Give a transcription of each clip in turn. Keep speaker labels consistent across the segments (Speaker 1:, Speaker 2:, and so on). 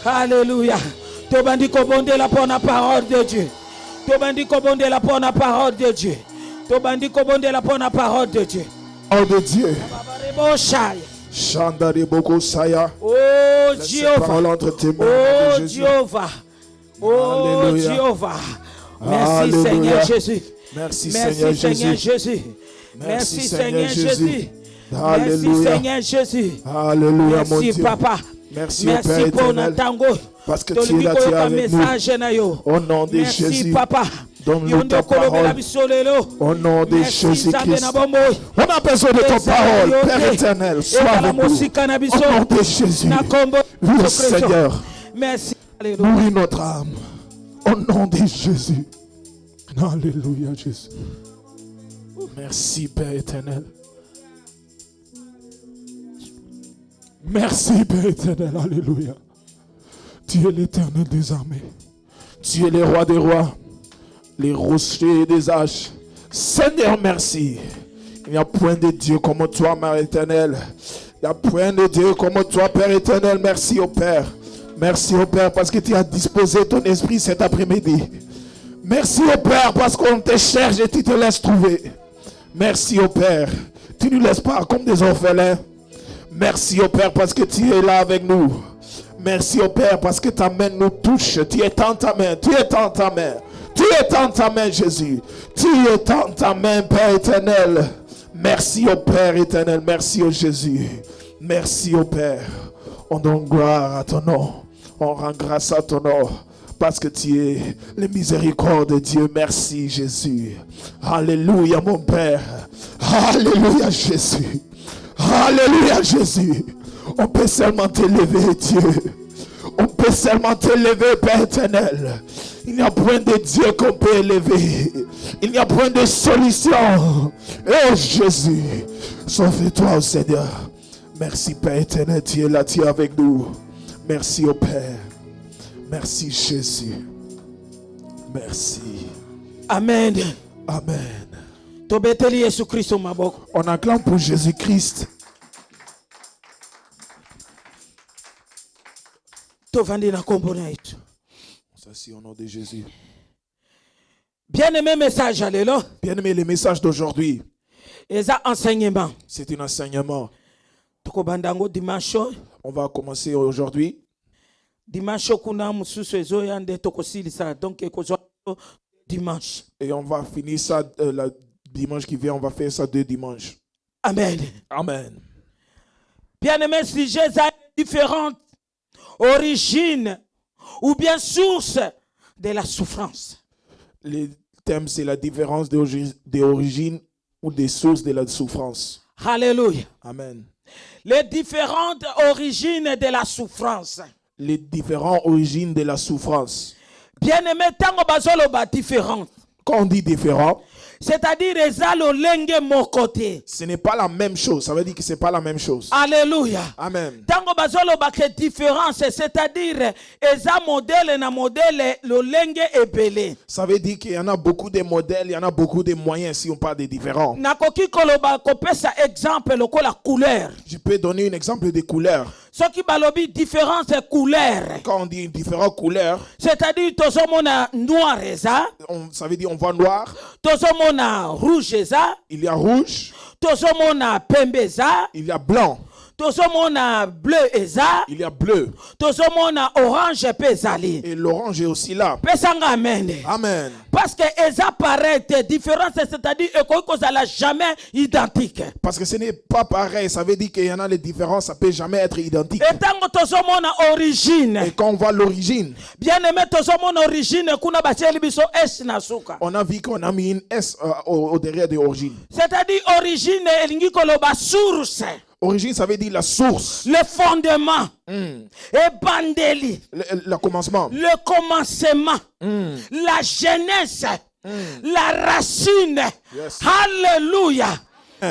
Speaker 1: Alléluia. Tobandi kobonde la pour la parole de Dieu. Tobandi kobonde la pour la parole de Dieu. Tobandi kobonde la pour la parole de Dieu.
Speaker 2: Parole de Dieu.
Speaker 1: Chandari
Speaker 2: boko saya.
Speaker 1: Oh Jéhovah. Oh Jéhovah. Oh Jéhovah. Merci Seigneur Jésus.
Speaker 2: Merci Seigneur Jésus.
Speaker 1: Merci Seigneur Jésus. Merci Seigneur Jésus.
Speaker 2: Alléluia mon Dieu.
Speaker 1: Merci Papa.
Speaker 2: Merci pour notre tango. Parce que tu es là, tu es avec nous. Au nom de Jésus.
Speaker 1: Merci Papa.
Speaker 2: Donne-nous ta parole. Au nom de Jésus-Christ. On a besoin de ta parole, Père éternel. Sois avec nous. Au nom de Jésus. Oui, Seigneur.
Speaker 1: Merci.
Speaker 2: Nourris notre âme. Au nom de Jésus. Alléluia, Jésus. Merci, Père éternel. Merci, Père éternel. Alléluia. Tu es l'éternel des armées. Tu es le roi des rois. Les rochers des âges. Seigneur, merci. Il n'y a point de Dieu comme toi, Mère éternelle. Il n'y a point de Dieu comme toi, Père éternel. Merci au Père. Merci au Père parce que tu as disposé ton esprit cet après-midi. Merci au Père parce qu'on te cherche et tu te laisses trouver. Merci au Père. Tu ne nous laisses pas comme des orphelins. Merci au Père parce que tu es là avec nous. Merci au Père parce que ta main nous touche. Tu es dans ta main. Tu es dans ta main. Tu es dans ta main, Jésus. Tu es dans ta main, Père éternel. Merci au Père éternel. Merci au Jésus. Merci au Père. On donne gloire à ton nom. On rend grâce à ton nom. Parce que tu es le miséricorde de Dieu. Merci, Jésus. Alléluia, mon Père. Alléluia, Jésus. Alléluia, Jésus. On peut seulement t'élever, Dieu. On peut seulement t'élever, Père éternel. Il n'y a point de Dieu qu'on peut élever. Il n'y a point de solution. Oh Jésus, sauve-toi, Seigneur. Merci, Père éternel. Tu es là, tu es avec nous. Merci au Père. Merci, Jésus. Merci.
Speaker 1: Amen.
Speaker 2: Amen.
Speaker 1: On
Speaker 2: acclame pour Jésus-Christ. Au nom de Jésus.
Speaker 1: Bien-aimé message, alléluia.
Speaker 2: Bien-aimé, le message d'aujourd'hui.
Speaker 1: C'est un enseignement.
Speaker 2: C'est un enseignement.
Speaker 1: Dimanche.
Speaker 2: On va commencer aujourd'hui.
Speaker 1: Dimanche kuna mususu ezoyande tokosilisa donc dimanche.
Speaker 2: Et on va finir ça le dimanche qui vient. On va faire ça 2 dimanches.
Speaker 1: Amen.
Speaker 2: Amen.
Speaker 1: Bien-aimé, sujets différentes origines ou bien sources de la souffrance.
Speaker 2: Le thème, c'est la différence des origines ou des sources de la souffrance.
Speaker 1: Alléluia.
Speaker 2: Amen.
Speaker 1: Les différentes origines de la souffrance.
Speaker 2: Les différentes origines de la souffrance.
Speaker 1: Bien-aimé, tango bazoloba différentes.
Speaker 2: Quand on dit différent,
Speaker 1: c'est-à-dire
Speaker 2: ce n'est pas la même chose. Ça veut dire que ce n'est pas la même chose.
Speaker 1: Alléluia.
Speaker 2: Amen.
Speaker 1: Tango bazoloba que différence, c'est-à-dire eza modèle na modèle lo lenge ebele.
Speaker 2: Ça veut dire qu'il y en a beaucoup de modèles, il y en a beaucoup de moyens si on parle de différents.
Speaker 1: Nakoki koloba kopesa exemple lokola couleur.
Speaker 2: Je peux donner un exemple de couleur.
Speaker 1: Ce qui balobi différence de couleur.
Speaker 2: Quand on dit différentes couleurs,
Speaker 1: c'est-à-dire tozomona noir eza.
Speaker 2: Ça veut dire on voit noir.
Speaker 1: Tozomona rouge eza.
Speaker 2: Il y a rouge.
Speaker 1: Tozomona pembe eza.
Speaker 2: Il y a blanc.
Speaker 1: Tozomona bleu eza.
Speaker 2: Il y a bleu.
Speaker 1: Tozomona orange pezali.
Speaker 2: Et l'orange est aussi là.
Speaker 1: Pesanga amen.
Speaker 2: Amen.
Speaker 1: Parce que eza paraît différence, c'est-à-dire que ça n'a jamais identique.
Speaker 2: Parce que ce n'est pas pareil, ça veut dire qu'il y en a les différences, ça peut jamais être identique.
Speaker 1: Et tant que tozomona origine.
Speaker 2: Et quand on voit l'origine.
Speaker 1: Bien aimé tozomona origine kuna bacheli biso S na suka.
Speaker 2: On a vu qu'on a mis une S au derrière de origine.
Speaker 1: C'est-à-dire origine elingi koloba source.
Speaker 2: Origine, ça veut dire la source.
Speaker 1: Le fondement. Et bandeli.
Speaker 2: Le commencement.
Speaker 1: Le commencement. La jeunesse. La racine.
Speaker 2: Yes.
Speaker 1: Alléluia.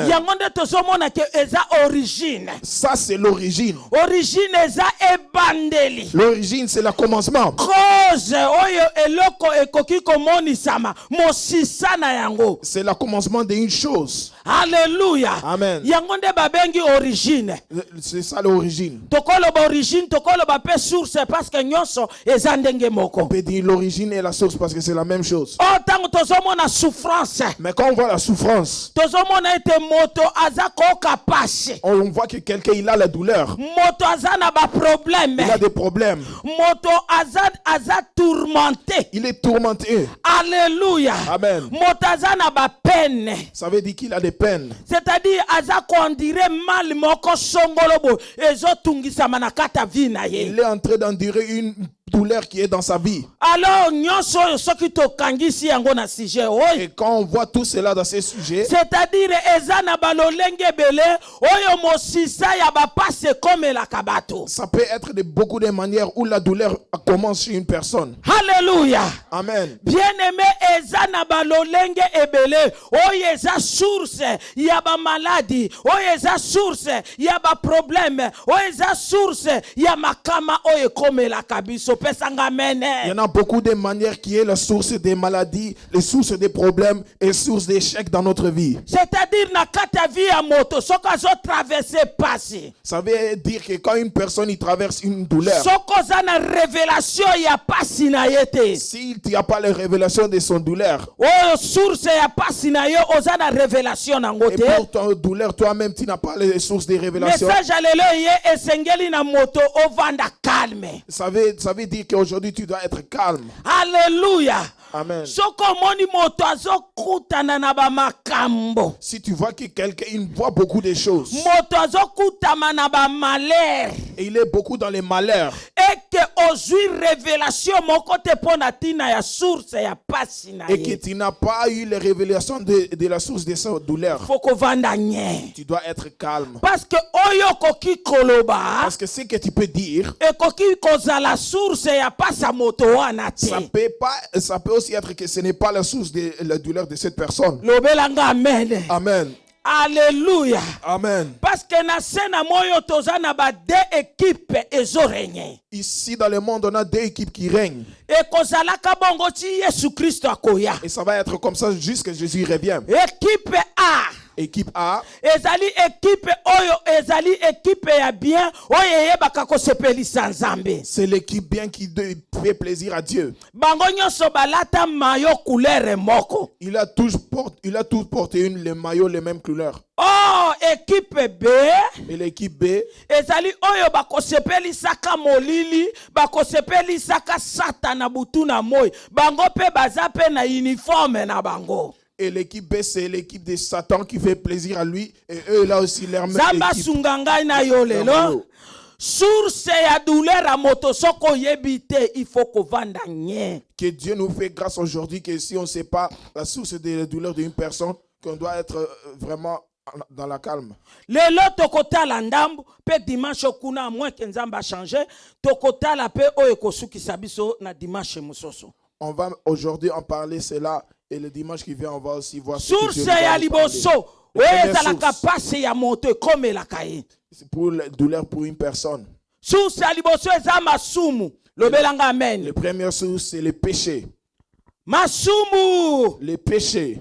Speaker 1: yango nde tozomona ke eza origine.
Speaker 2: Ça, c'est l'origine.
Speaker 1: Origine eza ebandeli.
Speaker 2: L'origine, c'est le commencement.
Speaker 1: Cause oyo eloko ekoki komonisama mosisa na yango.
Speaker 2: C'est le commencement d'une chose.
Speaker 1: Alléluia.
Speaker 2: Amen.
Speaker 1: Yango nde babengi origine.
Speaker 2: C'est ça l'origine.
Speaker 1: Tokoloba origine, tokoloba pe source parce que nyonso eza ndenge moko.
Speaker 2: On peut dire l'origine et la source parce que c'est la même chose.
Speaker 1: Oh, tango tozomona souffrance.
Speaker 2: Mais quand on voit la souffrance,
Speaker 1: Tozomona ete moto aza koka pasi.
Speaker 2: on voit que quelqu'un il a la douleur.
Speaker 1: Moto aza na ba problème.
Speaker 2: Il a des problèmes.
Speaker 1: Moto aza tourmenté.
Speaker 2: Il est tourmenté.
Speaker 1: Alléluia.
Speaker 2: Amen.
Speaker 1: Moto aza na ba peine.
Speaker 2: Ça veut dire qu'il a des peines.
Speaker 1: C'est-à-dire aza kondire mal moko songolobo ezo tungisa manakata vina ye.
Speaker 2: Il est en train d'endurer une douleur qui est dans sa vie.
Speaker 1: Alors nyonso soki to kangisi yango na sujet oyo.
Speaker 2: Et quand on voit tout cela dans ces sujets,
Speaker 1: C'est-à-dire eza na balolenge bele oyo mosisa ya bapase comme la kabato.
Speaker 2: ça peut être de beaucoup de manières où la douleur commence chez une personne.
Speaker 1: Alléluia.
Speaker 2: Amen.
Speaker 1: Bien-aimé, eza na balolenge ebele oyo eza source ya ba maladie, oyo eza source ya ba problème, oyo eza source ya makama oyo comme la kabiso.
Speaker 2: Il y en a beaucoup de manières qui est la source des maladies, les sources des problèmes et source d'échecs dans notre vie.
Speaker 1: C'est-à-dire na kata vie ya moto soko zo traverser passé.
Speaker 2: Ça veut dire que quand une personne il traverse une douleur,
Speaker 1: Soko za na révélation ya passé na yete.
Speaker 2: s'il n'y a pas la révélation de son douleur,
Speaker 1: Oyo source ya passé na yo oza na révélation na
Speaker 2: et
Speaker 1: ngote.
Speaker 2: pour ton douleur, toi-même, tu n'as pas les sources de révélation.
Speaker 1: Message alelo ye esengeli na moto ovanda calme.
Speaker 2: Ça veut dire qu'aujourd'hui, tu dois être calme.
Speaker 1: Alléluia.
Speaker 2: Amen.
Speaker 1: Soko moni moto azokutana na ba makambo.
Speaker 2: Si tu vois que quelqu'un il voit beaucoup de choses,
Speaker 1: Moto azokutama na ba malheur.
Speaker 2: et il est beaucoup dans les malheurs,
Speaker 1: Et que ozui révélation moko te pona tina ya source ya pasi na
Speaker 2: et que
Speaker 1: ye.
Speaker 2: tu n'as pas eu les révélations de la source de sa douleur,
Speaker 1: Foko vanda nye.
Speaker 2: tu dois être calme.
Speaker 1: Parce que oyo koki koloba
Speaker 2: Parce que ce que tu peux dire,
Speaker 1: e koki kozala source ya pasa moto wana te.
Speaker 2: ça peut aussi être que ce n'est pas la source de la douleur de cette personne.
Speaker 1: Lobelanga amen.
Speaker 2: Amen.
Speaker 1: Alléluia.
Speaker 2: Amen.
Speaker 1: Parce que na sena moyo toza na ba deux équipes ezorenye.
Speaker 2: Ici dans le monde, on a deux équipes qui règnent.
Speaker 1: E kozalaka bongo ti Yesu Christo akoya.
Speaker 2: Et ça va être comme ça jusqu'à Jésus revient.
Speaker 1: Équipe A.
Speaker 2: Équipe A,
Speaker 1: Ezali équipe oyo ezali équipe ya bien oyo yebaka kosepelisa Nzambe.
Speaker 2: c'est l'équipe bien qui fait plaisir à Dieu.
Speaker 1: Bango nyonso balata mayo couleur moko.
Speaker 2: Il a tous porté le maillot, les mêmes couleurs.
Speaker 1: Oh, équipe B.
Speaker 2: Et l'équipe B,
Speaker 1: Ezali oyo bakosepelisaka molili, bakosepelisaka satana butu na moi. Bango pe baza pe na uniforme na bango.
Speaker 2: et l'équipe B, c'est l'équipe de Satan qui fait plaisir à lui. Et eux, là aussi, leur même
Speaker 1: Zamba
Speaker 2: équipe.
Speaker 1: sungangai na yo lelo. Source ya douleur a moto soko yebite, il faut ko vanda nye.
Speaker 2: Que Dieu nous fait grâce aujourd'hui que si on ne sait pas la source de la douleur d'une personne, qu'on doit être vraiment dans la calme.
Speaker 1: Lelo tokotala ndambu pe dimanche kuna moins que Nzamba changer, tokotala pe oyo kosukisa biso na dimanche musoso.
Speaker 2: On va aujourd'hui en parler cela et le dimanche qui vient on va aussi voir ce que
Speaker 1: Source
Speaker 2: Dieu nous a
Speaker 1: ya
Speaker 2: parlé.
Speaker 1: liboso, oyo la kapase ya moto comme la kaye.
Speaker 2: C'est pour la douleur pour une personne.
Speaker 1: Source ya liboso eza masumu. Lobelanga amen.
Speaker 2: La première source c'est le péché.
Speaker 1: Masumu.
Speaker 2: Le péché.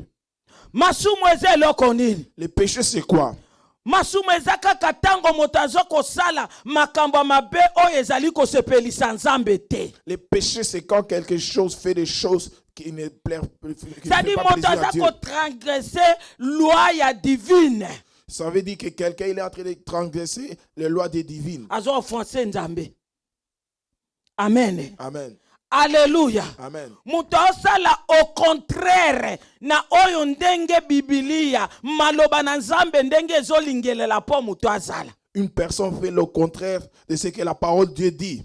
Speaker 1: Masumu eza eloko nini?
Speaker 2: Le péché c'est quoi?
Speaker 1: Masumu eza kaka tango moto azokosala makambo mabe oyo ezali kosepelisa Nzambe te.
Speaker 2: Le péché c'est quand quelque chose fait des choses qui ne plaît
Speaker 1: C'est-à-dire
Speaker 2: pas
Speaker 1: moto
Speaker 2: plaisir à
Speaker 1: aza
Speaker 2: Dieu.
Speaker 1: kotransgresser loi ya divine.
Speaker 2: Ça veut dire que quelqu'un il est en train de transgresser les lois des divines.
Speaker 1: Azo offenser Nzambe. Amen.
Speaker 2: Amen.
Speaker 1: Alléluia.
Speaker 2: Amen.
Speaker 1: Moto osala au contraire na oyo ndenge Biblia maloba na Nzambe ndenge ezolingelela po moto azala.
Speaker 2: Une personne fait le contraire de ce que la parole de Dieu dit.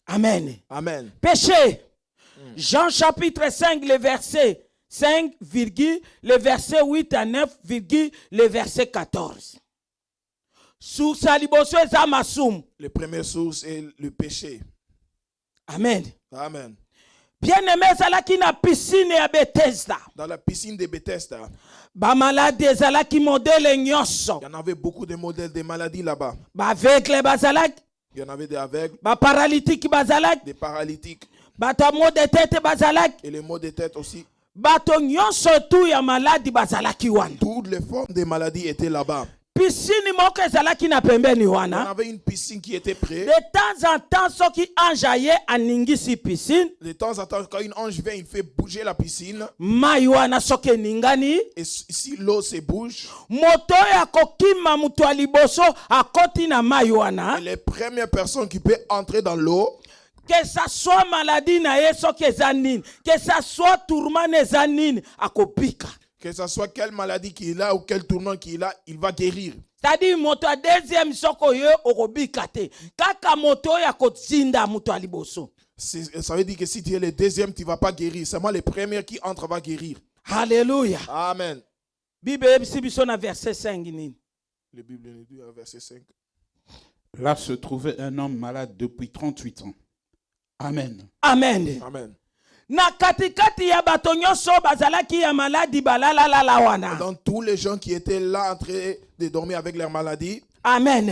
Speaker 1: Amen.
Speaker 2: Amen.
Speaker 1: Péché. Jean chapitre 5, le verset 5, le verset 8 à 9, le verset 14. Sous sa liboso eza masumu.
Speaker 2: La première source est le péché.
Speaker 1: Amen.
Speaker 2: Amen.
Speaker 1: bien-aimé ezalaki na piscine ya Bethesda.
Speaker 2: Dans la piscine de Bethesda,
Speaker 1: Bamaladi ezalaki modele
Speaker 2: il
Speaker 1: nyonso.
Speaker 2: y en avait beaucoup de modèles de maladies là-bas.
Speaker 1: Baaveugle bazalaki,
Speaker 2: Il y en avait des aveugles,
Speaker 1: baparalytique bazalaki,
Speaker 2: des paralytiques
Speaker 1: bato ya mot de tete bazalaki,
Speaker 2: et les maux de tête aussi.
Speaker 1: bato nyonso tu ya maladi bazalaki wana.
Speaker 2: Toutes les formes de maladies étaient là-bas.
Speaker 1: Piscine moko ezalaki na pembeni
Speaker 2: Il y en
Speaker 1: wana.
Speaker 2: avait une piscine qui était près.
Speaker 1: De temps en temps soki ange aye aningisi piscine,
Speaker 2: De temps en temps, quand une ange vient, il fait bouger la piscine.
Speaker 1: mai wana soki eningani,
Speaker 2: Et si l'eau se bouge,
Speaker 1: moto oyo akokima mutu ya liboso akoti na mai wana.
Speaker 2: et les premières personnes qui peuvent entrer dans l'eau,
Speaker 1: Que ça soit maladie na ye soki eza nini, que ça soit tourment na eza nini, akobika.
Speaker 2: que ce soit quelle maladie qu'il a ou quel tourment qu'il a, il va guérir.
Speaker 1: C'est-à-dire moto ya deuxième soko yo okobika te. Kaka moto oyo akotinda mutu ya liboso.
Speaker 2: Ça veut dire que si tu es le deuxième, tu ne vas pas guérir. Seulement les premiers qui entrent vont guérir.
Speaker 1: Alléluia.
Speaker 2: Amen.
Speaker 1: Bible yebisi biso na verset 5 nini.
Speaker 2: La Bible nous dit au verset 5.
Speaker 3: Là se trouvait un homme malade depuis 38 ans. Amen.
Speaker 1: Amen.
Speaker 2: Amen.
Speaker 1: Na katikati ya bato nyonso bazalaki ya maladi balalalala wana.
Speaker 2: Dans tous les gens qui étaient là en train de dormir avec leur maladie,
Speaker 1: Amen.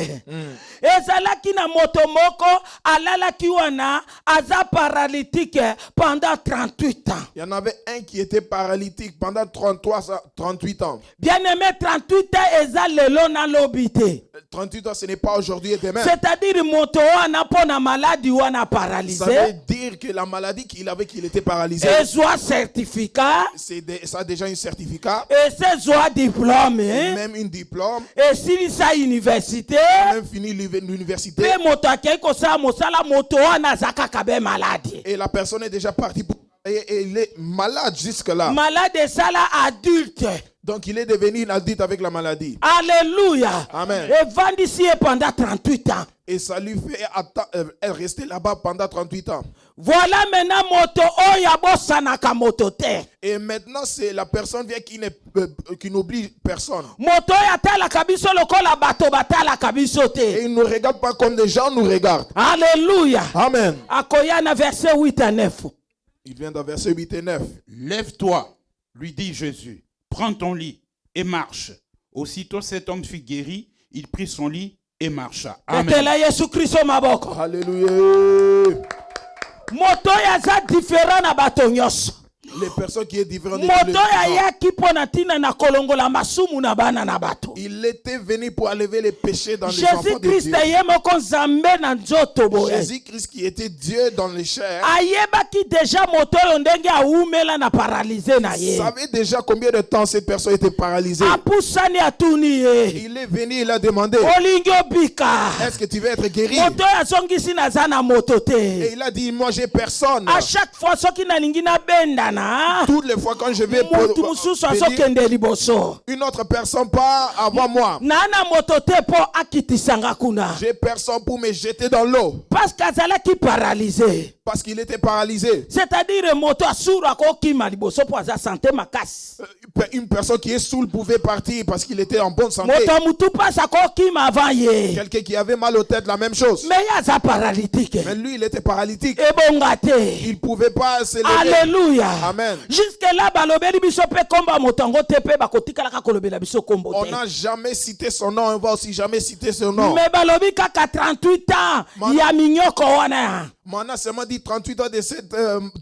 Speaker 1: Ezalaki na moto moko alalaki wana aza paralytique pendant 38 ans.
Speaker 2: il y en avait un qui était paralytique pendant 38 ans.
Speaker 1: Bien-aimé, 38 ans eza lelo na lobite.
Speaker 2: 38 ans, ce n'est pas aujourd'hui et demain.
Speaker 1: C'est-à-dire moto wana pona maladi wana
Speaker 2: Ça
Speaker 1: paralysé.
Speaker 2: veut dire que la maladie qu'il avait, qu'il était paralysé,
Speaker 1: Ezwa certificat.
Speaker 2: ça a déjà un certificat,
Speaker 1: Et c'est zwa diplôme.
Speaker 2: même un diplôme,
Speaker 1: Et si ça université.
Speaker 2: même fini l'université.
Speaker 1: Pe moto akei kosala mosala moto wana aza kaka be maladi.
Speaker 2: Et la personne est déjà partie pour travailler et il est malade jusque-là.
Speaker 1: Malade esala adulte.
Speaker 2: Donc il est devenu un adulte avec la maladie.
Speaker 1: Alléluia.
Speaker 2: Amen.
Speaker 1: Et vendisi pendant 38 ans.
Speaker 2: Et ça lui fait rester là-bas pendant 38 ans.
Speaker 1: Voilà maintenant moto oyo abosanaka moto te.
Speaker 2: Et maintenant, c'est la personne vient qui n'oublie personne.
Speaker 1: Moto oyo atalaka biso lokola bato batalaka biso
Speaker 2: Et
Speaker 1: te.
Speaker 2: il ne nous regarde pas comme des gens nous regardent.
Speaker 1: Alléluia.
Speaker 2: Amen.
Speaker 1: Akoya na verset 8 à 9.
Speaker 2: Il vient dans verset 8 et 9.
Speaker 3: Lève-toi, lui dit Jésus. Prends ton lit et marche. Aussitôt cet homme fut guéri, il prit son lit et marcha. Amen.
Speaker 1: Tetela Yesu Kristo maboko.
Speaker 2: Alléluia.
Speaker 1: Moto oyo aza différent na bato nyonso.
Speaker 2: Les personnes qui sont différentes.
Speaker 1: Moto ayaki pona tina na kolongola masumu na bana na bato.
Speaker 2: Il était venu pour enlever les péchés dans les enfants de Dieu.
Speaker 1: Jésus-Christ ye moko nzambe na nzoto boye.
Speaker 2: Jésus-Christ qui était Dieu dans les chairs.
Speaker 1: Ayebaki déjà moto oyo ndenge aumela na paralysé na ye.
Speaker 2: Savait déjà combien de temps cette personne était paralysée.
Speaker 1: Apusani atuni ye.
Speaker 2: Il est venu, il a demandé,
Speaker 1: Olingi obika.
Speaker 2: est-ce que tu veux être guéri?
Speaker 1: Moto oyo azongisi naza na moto
Speaker 2: Et
Speaker 1: te.
Speaker 2: il a dit, moi j'ai personne.
Speaker 1: À chaque fois soki nalingi nabendana.
Speaker 2: Toutes les fois quand je vais
Speaker 1: Mutu mususu azokende liboso.
Speaker 2: une autre personne part avant moi,
Speaker 1: Nana moto te po akitisanga kuna.
Speaker 2: j'ai personne pour me jeter dans l'eau
Speaker 1: Parce qu'azalaki paralysé.
Speaker 2: parce qu'il était paralysé.
Speaker 1: C'est-à-dire moto asura kokima liboso po aza santé makasi.
Speaker 2: Une personne qui est saoule pouvait partir parce qu'il était en bonne santé.
Speaker 1: Moto mutu pasa kokima avant ye.
Speaker 2: Quelqu'un qui avait mal aux têtes, la même chose.
Speaker 1: Mais yaza paralytique.
Speaker 2: Mais lui, il était paralytique.
Speaker 1: Ebonga te.
Speaker 2: Il ne pouvait pas se lever.
Speaker 1: Alléluia.
Speaker 2: Amen.
Speaker 1: Jusque là balobeli biso pe komba motango te pe bakotikalaka kolobela biso kombo
Speaker 2: On
Speaker 1: te.
Speaker 2: n'a jamais cité son nom, on va aussi jamais citer son nom.
Speaker 1: Mais balobi kaka 38 ans ya minyoko wana.
Speaker 2: Maintenant, seulement dit 38 ans de cette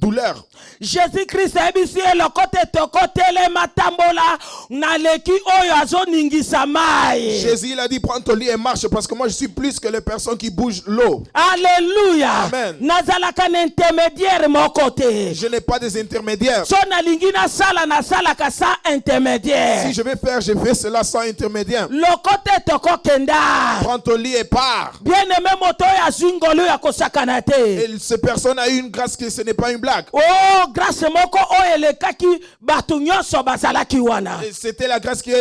Speaker 2: douleur.
Speaker 1: Jésus-Christ ebisi elokote tokotele matambola na leki oyo azoningisa mai.
Speaker 2: Jésus, il a dit, prends ton lit et marche parce que moi, je suis plus que les personnes qui bougent l'eau.
Speaker 1: Alléluia.
Speaker 2: Amen.
Speaker 1: Nazalaka na intermédiaire moko te.
Speaker 2: Je n'ai pas des intermédiaires.
Speaker 1: So nalingi nasalaka sa intermédiaire.
Speaker 2: Si je vais faire, je fais cela sans intermédiaire.
Speaker 1: Lokote tokokenda.
Speaker 2: Prends ton lit et pars.
Speaker 1: Bien-aimé moto ya zingolo ya kosakana te.
Speaker 2: Et cette personne a eu une grâce que ce n'est pas une blague.
Speaker 1: Oh, grâce moko oyo elekaki bato nyonso bazalaki wana.
Speaker 2: Et c'était la grâce qui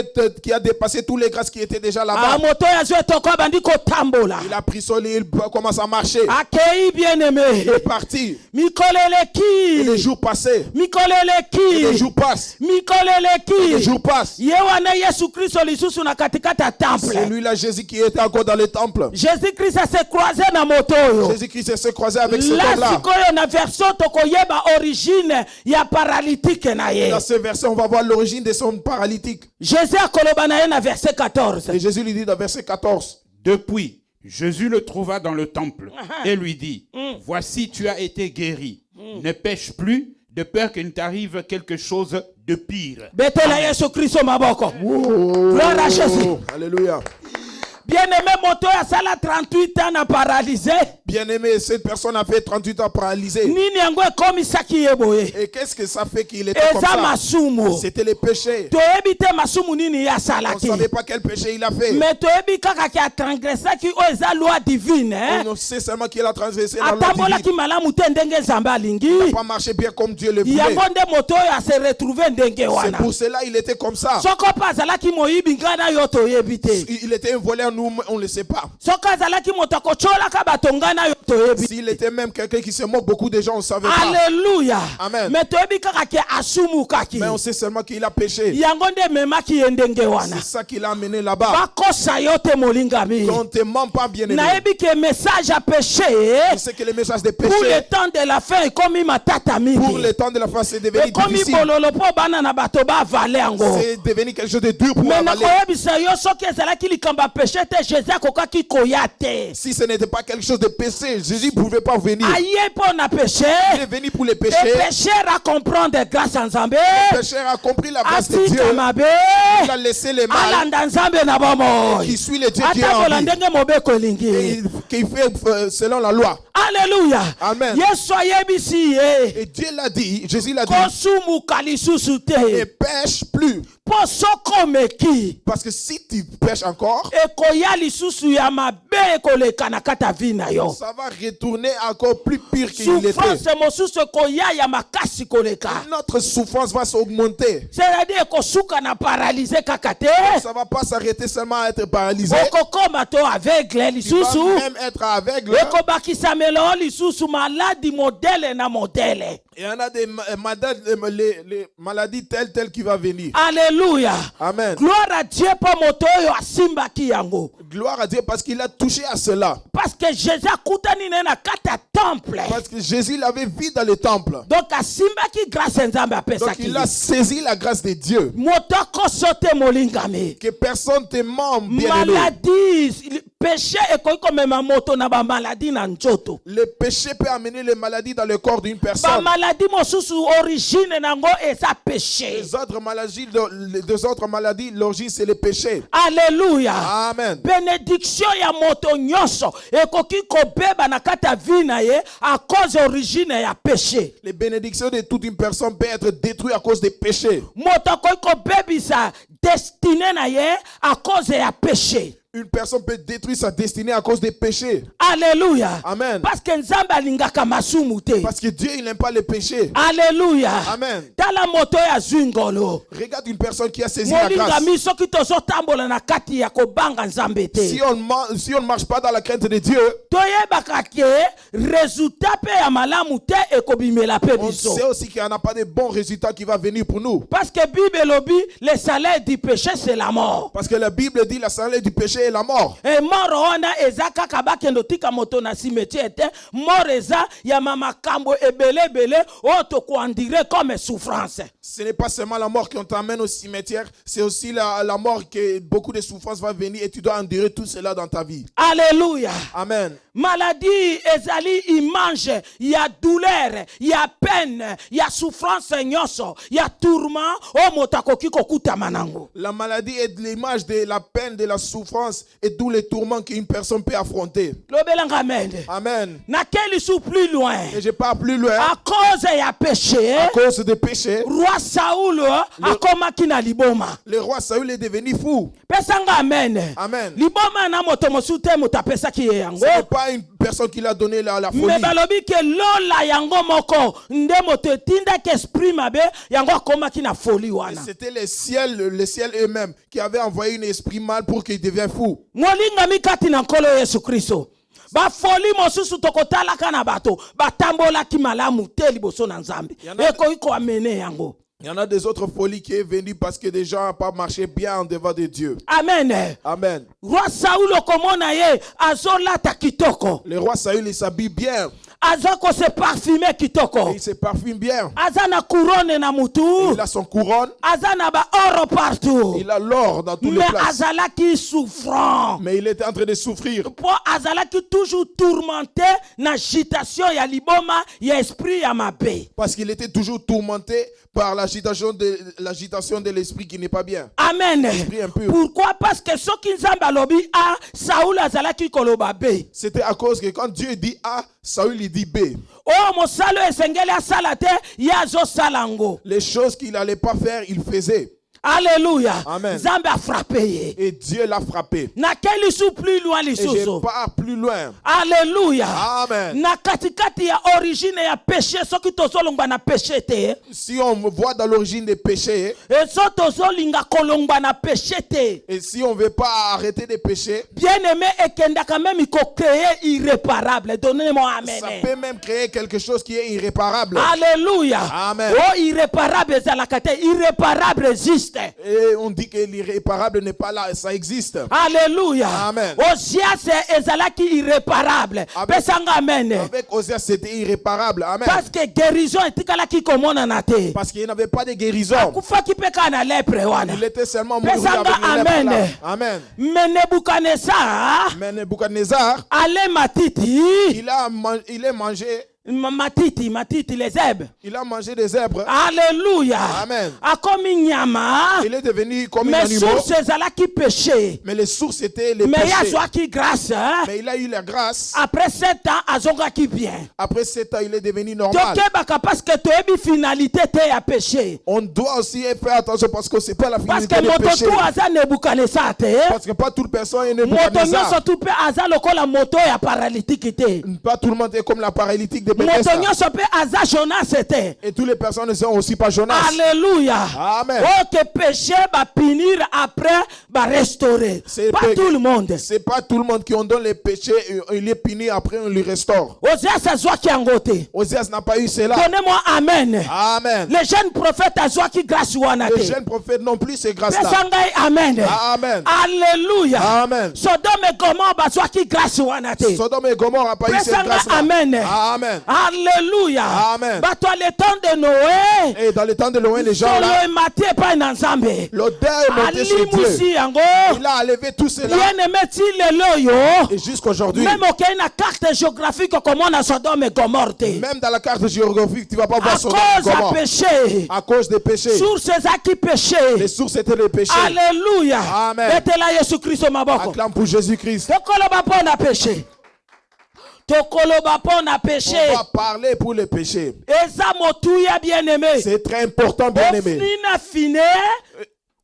Speaker 2: a dépassé toutes les grâces qui étaient déjà là-bas.
Speaker 1: Moto ya zwe toko bandi kotambola.
Speaker 2: Il a pris son lit, il commence à marcher.
Speaker 1: Akei bien-aimé.
Speaker 2: Il est parti.
Speaker 1: Mikoleleki.
Speaker 2: Et les jours passaient.
Speaker 1: Mikoleleki.
Speaker 2: Et les jours passent. Et
Speaker 1: Mikoleleki.
Speaker 2: les jours passent.
Speaker 1: Ye wana Yesu Kristo lisusu na katikati ya temple.
Speaker 2: C'est lui là, Jésus, qui était encore dans le temple.
Speaker 1: Jésus Christ s'est croisé na moto oyo.
Speaker 2: Jésus-Christ s'est croisé avec cet
Speaker 1: Là
Speaker 2: homme-là.
Speaker 1: sikoyo na version tokoyeba origine ya paralytique na ye.
Speaker 2: Dans ce verset, on va voir l'origine de son paralytique.
Speaker 1: Jésus akoloba na ye na verset 14.
Speaker 2: Et Jésus lui dit dans verset 14.
Speaker 3: Depuis, Jésus le trouva dans le temple et lui dit, voici, tu as été guéri. Ne pêche plus, de peur qu'il ne t'arrive quelque chose de pire.
Speaker 1: Betela Yesu Kristo maboko. Gloire à Jésus.
Speaker 2: Alléluia.
Speaker 1: Bien-aimé, moto ya sala 38 ans na paralysé.
Speaker 2: Bien-aimé, cette personne a fait 38 ans paralysée.
Speaker 1: Nini yango ekomisaki ye boye?
Speaker 2: Et qu'est-ce que ça fait qu'il était comme
Speaker 1: Eza
Speaker 2: ça?
Speaker 1: masumu.
Speaker 2: C'était les péchés.
Speaker 1: Toyebi te masumu nini ya
Speaker 2: On ne
Speaker 1: salaki.
Speaker 2: savait pas quel péché il a fait.
Speaker 1: Mais toyebi kaka ki atransgressaki o eza loi divine.
Speaker 2: On sait seulement qu'il a transgressé la loi
Speaker 1: Atambolaki
Speaker 2: divine.
Speaker 1: malamu te ndenge Nzambe alingi.
Speaker 2: Il n'a pas marché bien comme Dieu le voulait.
Speaker 1: Yango nde moto oyo ase retrouver ndenge
Speaker 2: C'est
Speaker 1: wana.
Speaker 2: pour cela il était comme ça.
Speaker 1: Soko pa azalaki moyibi ngai na yo toyebi te.
Speaker 2: Il était un voleur, nous on ne le sait pas.
Speaker 1: Soko azalaki moto akotolaka bato ngai na yo toyebi.
Speaker 2: S'il était même quelqu'un qui se moque beaucoup de gens, on ne savait pas.
Speaker 1: Alléluia.
Speaker 2: Amen.
Speaker 1: Mais toyebi kaka ke asumukaki.
Speaker 2: Mais on sait seulement qu'il a péché.
Speaker 1: Yango nde memaki ye ndenge wana.
Speaker 2: C'est ça qui l'a amené là-bas.
Speaker 1: Bakosa yo te molingami.
Speaker 2: On ne te ment pas, bien aimé.
Speaker 1: Nayebi ke message a péché.
Speaker 2: Tu sais que le message des
Speaker 1: Pour le
Speaker 2: péchés,
Speaker 1: temps de la fin ekomi matata mingi.
Speaker 2: pour le temps de la fin, c'est devenu
Speaker 1: Ekomi
Speaker 2: difficile.
Speaker 1: bololo po bana na bato ba avale yango.
Speaker 2: C'est devenu quelque chose de dur pour
Speaker 1: Mais
Speaker 2: avaler.
Speaker 1: nakoyebisa yo soki ezalaki likambo ya péché te Jésus akokaki koya te.
Speaker 2: Si ce n'était pas quelque chose de péché, Jésus ne pouvait pas venir.
Speaker 1: Aye mpo na péché.
Speaker 2: Il est venu pour les
Speaker 1: Et
Speaker 2: péchés.
Speaker 1: pécheur a comprendre grâce à Nzambe.
Speaker 2: Le pécheur a compris la grâce de Dieu.
Speaker 1: Asika mabe.
Speaker 2: Il a laissé les mal
Speaker 1: Alanda Nzambe na bomoi.
Speaker 2: qui suit le Dieu qui est en
Speaker 1: Atakola
Speaker 2: vie.
Speaker 1: ndenge mobeko
Speaker 2: Et
Speaker 1: elingi.
Speaker 2: qui fait selon la loi.
Speaker 1: Alléluia.
Speaker 2: Amen.
Speaker 1: Yesu ayebisi ye.
Speaker 2: Et Dieu l'a dit, Jésus l'a dit,
Speaker 1: Kosumuka lisusu
Speaker 2: ne
Speaker 1: te.
Speaker 2: pêche plus.
Speaker 1: Po soko omeki.
Speaker 2: Parce que si tu pêches encore,
Speaker 1: Ekoya lisusu ya mabe ekoleka na kata vi na yo.
Speaker 2: ça va retourner encore plus pire qu'il était.
Speaker 1: Souffrance mosusu ekoya ya makasi koleka.
Speaker 2: Notre souffrance va s'augmenter.
Speaker 1: C'est-à-dire ekosuka na paralysé kaka te.
Speaker 2: Ça ne va pas s'arrêter seulement à être paralysé.
Speaker 1: Okokoma to aveugle
Speaker 2: Tu vas
Speaker 1: lisusu.
Speaker 2: même être aveugle.
Speaker 1: Ekobakisa meloo lisusu maladi modele na modele.
Speaker 2: Il y en a des les maladies telles qui vont venir.
Speaker 1: Alléluia.
Speaker 2: Amen.
Speaker 1: Gloire à Dieu pour moto oyo asimbaki yango.
Speaker 2: Gloire à Dieu parce qu'il a touché à cela.
Speaker 1: Parce que Jésus akutani ne na kata temple.
Speaker 2: Parce que Jésus l'avait vu dans le temple.
Speaker 1: Donc asimbaki grâce Nzambe
Speaker 2: Donc
Speaker 1: apesaki.
Speaker 2: il a saisi la grâce de Dieu.
Speaker 1: Moto kosote molingami.
Speaker 2: Que personne te ment, bien-aimé.
Speaker 1: Maladie, péché ekoki komema moto na ba maladie na nzoto.
Speaker 2: Le péché peut amener les maladies dans le corps d'une personne.
Speaker 1: Ba maladie mosusu origine nango eza péché.
Speaker 2: Les autres maladies, l'origine c'est le péché.
Speaker 1: Alléluia.
Speaker 2: Amen.
Speaker 1: Bénédiction ya moto nyonso ekoki kobeba na kata vi na ye à cause origine ya péché.
Speaker 2: Les bénédictions de toute une personne peut être détruites à cause des péchés.
Speaker 1: Moto akoki kobebisa destinée na ye à cause ya péché.
Speaker 2: Une personne peut détruire sa destinée à cause des péchés.
Speaker 1: Alléluia.
Speaker 2: Amen.
Speaker 1: Parce que Nzambe alingaka masumu te.
Speaker 2: Parce que Dieu, il n'aime pas les péchés.
Speaker 1: Alléluia.
Speaker 2: Amen.
Speaker 1: Tala moto ya zwingolo.
Speaker 2: Regarde une personne qui a saisi la grâce.
Speaker 1: Molingami soki tozotambola na kati ya kobanga Nzambe te.
Speaker 2: Si on ne marche pas dans la crainte de Dieu,
Speaker 1: Toyebaka ke résultat pe ya malamu te ekobimela pe
Speaker 2: on
Speaker 1: biso.
Speaker 2: sait aussi qu'il n'y en a pas de bons résultats qui vont venir pour nous.
Speaker 1: Parce que Bible elobi le salaire du péché c'est la mort.
Speaker 2: Parce que la Bible dit la salaire du péché est la mort.
Speaker 1: Et mort wana eza kaka bakendo tika moto na cimetière te. Mort eza ya makambo ebele o to kwandire comme souffrance.
Speaker 2: Ce n'est pas seulement la mort qui t'amène au cimetière, c'est aussi la mort que beaucoup de souffrances vont venir et tu dois endurer tout cela dans ta vie.
Speaker 1: Alléluia.
Speaker 2: Amen.
Speaker 1: Maladie ezali image, ya douleur, ya peine, ya souffrance nyonso, ya tourment o moto akoki kokutama nango.
Speaker 2: La maladie est l'image de la peine, de la souffrance et d'où les tourments qu'une personne peut affronter.
Speaker 1: Lobelanga amen.
Speaker 2: Amen.
Speaker 1: Nakeli sou plus loin.
Speaker 2: Et je pars plus loin.
Speaker 1: À cause ya péché,
Speaker 2: À cause des péchés,
Speaker 1: roi Saoul akomaki na liboma.
Speaker 2: le roi Saül est devenu fou.
Speaker 1: Pesanga amen.
Speaker 2: Amen.
Speaker 1: Liboma na moto mosusu te moto apesaki ye yango.
Speaker 2: Ce n'est pas une personne qui l'a donné la folie.
Speaker 1: Mais balobi ke lola yango moko nde moto etindaki esprit mabe yango akomaki na folie wana.
Speaker 2: C'était les ciels eux-mêmes qui avaient envoyé un esprit mal pour qu'il devienne fou.
Speaker 1: Molingami kati na nkolo Yesu Kristo. Ba folie mosusu tokotalaka na bato batambolaki malamu te liboso na Nzambe. Ekoki ko amene yango.
Speaker 2: Il y en a des autres folies qui est venues parce que des gens n'ont pas marché bien en devant de Dieu.
Speaker 1: Amen.
Speaker 2: Amen.
Speaker 1: Roi Saoul okomona ye azolata kitoko.
Speaker 2: Le roi Saül, il s'habille bien.
Speaker 1: aza ko se parfumer
Speaker 2: Et
Speaker 1: kitoko,
Speaker 2: il se parfume bien.
Speaker 1: aza na couronne na mutu,
Speaker 2: Il a son couronne.
Speaker 1: aza na ba oro partout,
Speaker 2: Il a l'or dans toutes les
Speaker 1: mais
Speaker 2: places.
Speaker 1: azalaki souffrant.
Speaker 2: Mais il était en train de souffrir.
Speaker 1: Po azalaki toujours tourmenté na agitation ya liboma ya esprit ya mabe.
Speaker 2: Parce qu'il était toujours tourmenté par l'agitation de l'esprit qui n'est pas bien.
Speaker 1: Amen.
Speaker 2: Esprit impur.
Speaker 1: Pourquoi? Parce que soki nzambe alobi a, Saoul azalaki koloba be.
Speaker 2: C'était à cause que quand Dieu dit A, Saül il dit B.
Speaker 1: Oh mosalo esengeli asala te ye azosala ngo.
Speaker 2: Les choses qu'il n'allait pas faire, il faisait.
Speaker 1: Alléluia.
Speaker 2: Amen.
Speaker 1: Nzambe a frappé ye.
Speaker 2: Et Dieu l'a frappé.
Speaker 1: Na quel sou plus loin
Speaker 2: Et je
Speaker 1: lisusu.
Speaker 2: pars plus loin.
Speaker 1: Alléluia.
Speaker 2: Amen.
Speaker 1: Na katikati ya origine ya péché soki tozolongwa na péché te.
Speaker 2: Si on me voit dans l'origine des péchés,
Speaker 1: Et so tozolinga kolongwa na péché te.
Speaker 2: et si on ne veut pas arrêter des péchés,
Speaker 1: Bien-aimé ekendaka même ko créer irréparable. Donnez-moi amen.
Speaker 2: ça peut même créer quelque chose qui est irréparable.
Speaker 1: Alléluia.
Speaker 2: Amen.
Speaker 1: Oh irréparable ezalaka te. Irréparable existe.
Speaker 2: Et on dit que l'irréparable n'est pas là, ça existe.
Speaker 1: Alléluia.
Speaker 2: Amen.
Speaker 1: Osias ezalaki irréparable.
Speaker 2: Avec-
Speaker 1: Pesanga amen.
Speaker 2: Avec Oséas, c'était irréparable. Amen.
Speaker 1: Parce que guérison etikalaki komonana te.
Speaker 2: Parce qu'il n'y avait pas de guérison.
Speaker 1: Akufaki pe ka na lèpre wana.
Speaker 2: Il était seulement mouru
Speaker 1: Pesanga
Speaker 2: avec le
Speaker 1: amen.
Speaker 2: lèpre là. Amen.
Speaker 1: Mais Nebuchadnezzar
Speaker 2: Mais Nebuchadnezzar,
Speaker 1: allait matiti.
Speaker 2: il a mangé,
Speaker 1: Matiti les zèbres.
Speaker 2: il a mangé des zèbres.
Speaker 1: Alléluia.
Speaker 2: Amen.
Speaker 1: Akomi nyama.
Speaker 2: Il est devenu comme un
Speaker 1: Mais
Speaker 2: animal.
Speaker 1: sources ezalaki péché.
Speaker 2: Mais les sources étaient les
Speaker 1: Mais
Speaker 2: péchés.
Speaker 1: yazwaki grâce. Hein?
Speaker 2: Mais il a eu la grâce.
Speaker 1: Après 7 ans, azongaki bien.
Speaker 2: Après 7 ans, il est devenu normal.
Speaker 1: Tokebaka parce que toyebi finalité te ya péché.
Speaker 2: On doit aussi faire attention parce que c'est pas la
Speaker 1: Parce
Speaker 2: finalité
Speaker 1: que
Speaker 2: du
Speaker 1: moto
Speaker 2: péché.
Speaker 1: tu aza Nebuchadnezzar te.
Speaker 2: Parce que pas toute personne est
Speaker 1: Moto
Speaker 2: Nebuchadnezzar.
Speaker 1: nyonso tu pe aza lokola moto ya paralytique te.
Speaker 2: Pas tout le monde est comme la paralytique de
Speaker 1: Moto
Speaker 2: Bethesda.
Speaker 1: nyonso pe aza Jonas te.
Speaker 2: Et toutes les personnes ne sont aussi pas Jonas.
Speaker 1: Alléluia.
Speaker 2: Amen.
Speaker 1: Oh que péché va punir après va restaurer.
Speaker 2: C'est
Speaker 1: Pas
Speaker 2: pe-
Speaker 1: tout le monde.
Speaker 2: C'est pas tout le monde qui on donne les péchés, il est puni, après on lui restaure.
Speaker 1: Oséas azwaki yango te.
Speaker 2: Oséas n'a pas eu cela.
Speaker 1: Donnez-moi amen.
Speaker 2: Amen.
Speaker 1: Les jeunes prophètes azwaki grâce wana
Speaker 2: Les
Speaker 1: te.
Speaker 2: jeunes prophètes non plus ces grâces-là.
Speaker 1: Pesa ngai amen.
Speaker 2: Amen.
Speaker 1: Alléluia.
Speaker 2: Amen.
Speaker 1: Sodome et Gomorrhe bazwaki grâce wana te.
Speaker 2: Sodome et Gomorrhe n'a pas eu cette
Speaker 1: Pesa ngai
Speaker 2: grâce-là.
Speaker 1: amen.
Speaker 2: Amen.
Speaker 1: Alléluia.
Speaker 2: Amen.
Speaker 1: Bato à l'étang de Noé.
Speaker 2: Et dans le temps de Noé, les gens
Speaker 1: Solo
Speaker 2: là,
Speaker 1: et maté pa na nzambe.
Speaker 2: l'odeur est montée sur Dieu.
Speaker 1: Alimusi yango.
Speaker 2: Il a enlevé tout cela.
Speaker 1: Bien aimé ti lelo yo.
Speaker 2: Et jusqu'aujourd'hui,
Speaker 1: Même aucun na carte géographique comme on a Sodome et Gomorrhe te.
Speaker 2: même dans la carte géographique, tu ne vas pas
Speaker 1: À
Speaker 2: voir Sodome et
Speaker 1: cause à
Speaker 2: Gomorrhe.
Speaker 1: péché.
Speaker 2: À cause des péchés.
Speaker 1: Sources qui péché.
Speaker 2: Les sources étaient les péchés.
Speaker 1: Alléluia.
Speaker 2: Amen.
Speaker 1: Betela Yesu Christ maboko.
Speaker 2: Acclame pour Jésus-Christ.
Speaker 1: Tokoloba pona péché. Tokoloba pona péché.
Speaker 2: On va parler pour les péchés.
Speaker 1: Eza motuya bien-aimé.
Speaker 2: C'est très important, bien-aimé.
Speaker 1: Ofnina fine.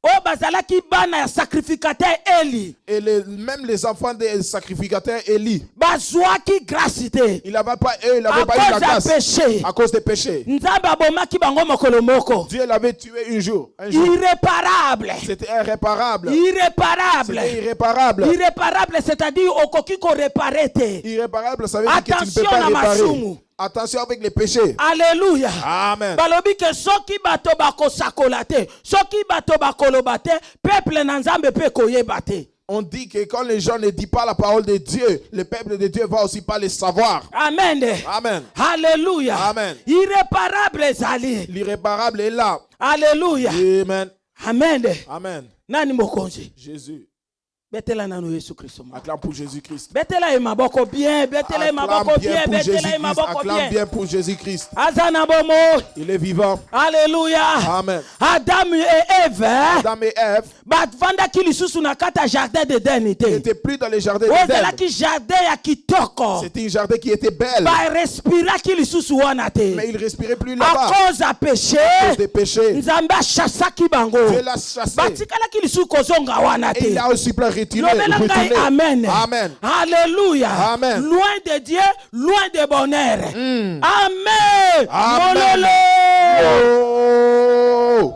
Speaker 1: O bazalaki bana ya sacrificateur Eli.
Speaker 2: Et même les enfants des sacrificateurs Élie,
Speaker 1: Bazwaki grâce te.
Speaker 2: il n'avait pas eu la
Speaker 1: À cause
Speaker 2: grâce
Speaker 1: ya péché.
Speaker 2: à cause des péchés.
Speaker 1: Nzambe abomaki bango mokolo moko.
Speaker 2: Dieu l'avait tué un jour.
Speaker 1: Irréparable.
Speaker 2: C'était irréparable.
Speaker 1: Irréparable.
Speaker 2: C'était irréparable.
Speaker 1: Irréparable, c'est-à-dire okoki ko réparer te.
Speaker 2: Irréparable, ça veut dire que tu ne peux
Speaker 1: Attention
Speaker 2: pas
Speaker 1: na
Speaker 2: réparer.
Speaker 1: masumu.
Speaker 2: Attention avec les péchés.
Speaker 1: Alléluia.
Speaker 2: Amen.
Speaker 1: Balobi que soki bato bakosakola te, soki bato bakoloba te, peuple na Nzambe pe koyeba te.
Speaker 2: On dit que quand les gens ne disent pas la parole de Dieu, le peuple de Dieu va aussi pas les savoir.
Speaker 1: Amen.
Speaker 2: Amen.
Speaker 1: Alléluia.
Speaker 2: Amen.
Speaker 1: Irréparable ezali.
Speaker 2: L'irréparable est là.
Speaker 1: Alléluia.
Speaker 2: Amen.
Speaker 1: Amen.
Speaker 2: Amen.
Speaker 1: Nani mokonzi?
Speaker 2: Jésus.
Speaker 1: Betela nanu Yesu Kristo.
Speaker 2: Acclame pour Jésus-Christ.
Speaker 1: Betela e maboko bien, betela e maboko bien,
Speaker 2: pour
Speaker 1: betela e
Speaker 2: Jésus-Christ.
Speaker 1: maboko
Speaker 2: Acclame
Speaker 1: bien.
Speaker 2: bien pour Jésus-Christ.
Speaker 1: Azana bomo.
Speaker 2: Il est vivant.
Speaker 1: Alléluia.
Speaker 2: Amen.
Speaker 1: Adam et Ève.
Speaker 2: Adam et Ève
Speaker 1: Bavandaki lisusu na kata jardin d'Éden te.
Speaker 2: n'étaient plus dans les jardins
Speaker 1: Oyo
Speaker 2: d'Éden.
Speaker 1: ezalaki jardin ya kitoko.
Speaker 2: C'était un jardin qui était belle.
Speaker 1: Barespiraki lisusu wana te.
Speaker 2: Mais il ne respirait plus
Speaker 1: À
Speaker 2: là-bas.
Speaker 1: cause ya péché.
Speaker 2: À cause des péchés.
Speaker 1: Nzambe achasaki bango.
Speaker 2: Dieu l'a chassé.
Speaker 1: Batikalaki lisusu kozonga wana
Speaker 2: Et
Speaker 1: te.
Speaker 2: il a aussi plein retiré.
Speaker 1: Lobela ngai amen.
Speaker 2: Amen.
Speaker 1: Alléluia.
Speaker 2: Amen.
Speaker 1: Loin de Dieu, loin de bonheur. Amen.
Speaker 2: Amen.
Speaker 1: Mololo.
Speaker 2: Oh.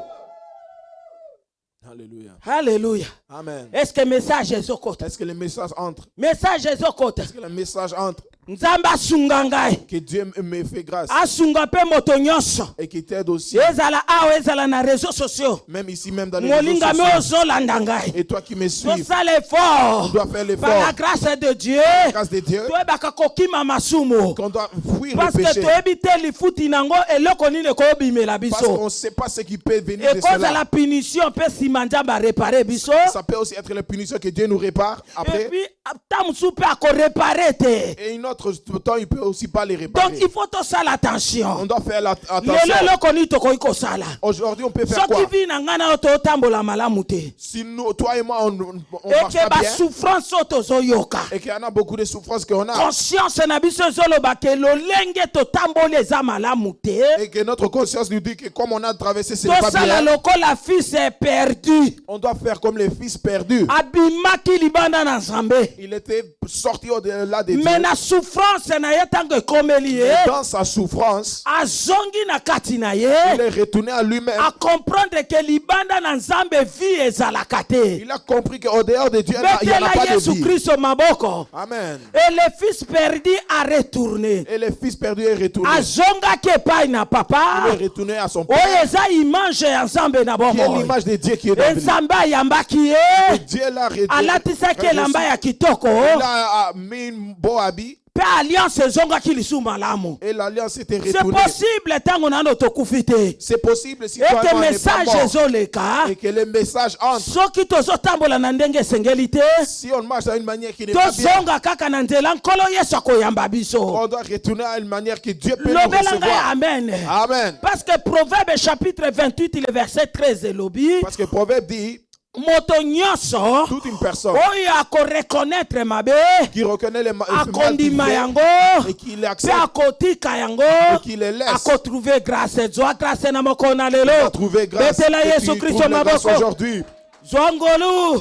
Speaker 2: Alléluia.
Speaker 1: Alléluia.
Speaker 2: Amen.
Speaker 1: Est-ce que message ezokota?
Speaker 2: Est-ce que le message entre?
Speaker 1: Message ezokota.
Speaker 2: Est-ce que le message entre?
Speaker 1: Nzambe asunga ngai.
Speaker 2: Que Dieu me fait grâce.
Speaker 1: Asunga pe moto nyonso.
Speaker 2: Et qui t'aide aussi.
Speaker 1: Ezala awa ezala na réseaux sociaux.
Speaker 2: Même ici, même dans les réseaux
Speaker 1: Molinga me
Speaker 2: sociaux.
Speaker 1: ozolanda ngai.
Speaker 2: Et toi qui me suis.
Speaker 1: Tosala effort.
Speaker 2: On doit faire l'effort.
Speaker 1: Par la grâce de Dieu.
Speaker 2: Grâce de Dieu.
Speaker 1: Toyebaka kokima masumu.
Speaker 2: Qu'on doit fuir
Speaker 1: Parce
Speaker 2: le
Speaker 1: que
Speaker 2: péché.
Speaker 1: toyebi te lifuti nango eloko nini ekobimela
Speaker 2: Parce
Speaker 1: biso.
Speaker 2: qu'on ne sait pas ce qui peut venir de
Speaker 1: Ekozala
Speaker 2: cela.
Speaker 1: punition pe nsima Nzambe arepare biso.
Speaker 2: Ça peut aussi être la punition que Dieu nous répare
Speaker 1: Et
Speaker 2: après.
Speaker 1: puis ata mosusu pe akorepare te.
Speaker 2: Et une autre temps, il peut aussi pas les
Speaker 1: Donc
Speaker 2: réparer.
Speaker 1: il faut tosala
Speaker 2: On
Speaker 1: attention.
Speaker 2: doit faire
Speaker 1: Lelo
Speaker 2: attention.
Speaker 1: eloko nini tokoki kosala.
Speaker 2: Aujourd'hui, on peut faire quoi?
Speaker 1: Soki vi na ngai na yo totambola malamu te.
Speaker 2: Si nous, toi et moi, on
Speaker 1: Et
Speaker 2: marche
Speaker 1: que
Speaker 2: pas bien,
Speaker 1: basouffrance oyo tozoyoka.
Speaker 2: et qu'il y en a beaucoup de souffrances qu'on a,
Speaker 1: Conscience na biso ezoloba ke lolenge totamboli eza malamu te.
Speaker 2: et que notre conscience nous dit que comme on a traversé, ce n'est pas
Speaker 1: Tosala
Speaker 2: bien,
Speaker 1: lokola fils est perdu.
Speaker 2: on doit faire comme les fils perdus.
Speaker 1: Abimaki libanda na Nzambe.
Speaker 2: Il était sorti au-delà de Dieu.
Speaker 1: Mais na souffrance na ye tango ekomeli ye.
Speaker 2: Dans sa souffrance,
Speaker 1: Azongi na kati na ye.
Speaker 2: il est retourné à lui-même.
Speaker 1: A comprendre que libanda na Nzambe vie ezalaka te.
Speaker 2: Il a compris qu'au dehors de Dieu, il n'y en a
Speaker 1: Betela
Speaker 2: pas de
Speaker 1: Yesu
Speaker 2: vie.
Speaker 1: Kristo maboko.
Speaker 2: Amen.
Speaker 1: Et le fils perdu a retourné.
Speaker 2: Et le fils perdu est retourné.
Speaker 1: Azongaki epai na
Speaker 2: Il
Speaker 1: papa.
Speaker 2: est retourné à son père.
Speaker 1: Oyo eza image ya Nzambe na
Speaker 2: Qui est
Speaker 1: bomoi.
Speaker 2: l'image de Dieu qui est dans lui.
Speaker 1: Nzambe ayambaki
Speaker 2: Et
Speaker 1: ye.
Speaker 2: Dieu l'a réduit.
Speaker 1: Alatisaki elamba ya kitoko.
Speaker 2: Il a mis un beau habit
Speaker 1: Pe alliance ezongaki lisusu malamu.
Speaker 2: et l'alliance était
Speaker 1: C'est
Speaker 2: retournée.
Speaker 1: possible tango nano tokufi te.
Speaker 2: C'est possible si toi et
Speaker 1: Ete
Speaker 2: moi n'est pas
Speaker 1: message
Speaker 2: mort
Speaker 1: ezoleka.
Speaker 2: et que le message entre.
Speaker 1: Soki tozotambola na ndenge esengeli te.
Speaker 2: Si on marche d'une manière qui n'est pas bien,
Speaker 1: Tozonga kaka na nzela nkolo Yesu akoyamba biso.
Speaker 2: on doit retourner à une manière que Dieu peut nous
Speaker 1: Lobela ngai
Speaker 2: recevoir.
Speaker 1: amen.
Speaker 2: Amen.
Speaker 1: Parce que Proverbe chapitre 28 le verset 13 elobi.
Speaker 2: Parce que Proverbe dit,
Speaker 1: Moto nyonso
Speaker 2: toute une personne
Speaker 1: oyo akoreconnaître mabe
Speaker 2: qui reconnaît le mal qu'il
Speaker 1: akondima
Speaker 2: fait
Speaker 1: yango
Speaker 2: et qui
Speaker 1: pe
Speaker 2: l'accepte
Speaker 1: akotika yango
Speaker 2: et qui le laisse,
Speaker 1: akotrouve grâce zwa grâce na moko na lelo
Speaker 2: va trouver grâce.
Speaker 1: betela
Speaker 2: Et
Speaker 1: Yesu
Speaker 2: qui
Speaker 1: Kristo
Speaker 2: trouve la grâce
Speaker 1: maboko
Speaker 2: aujourd'hui.
Speaker 1: zwa ngolu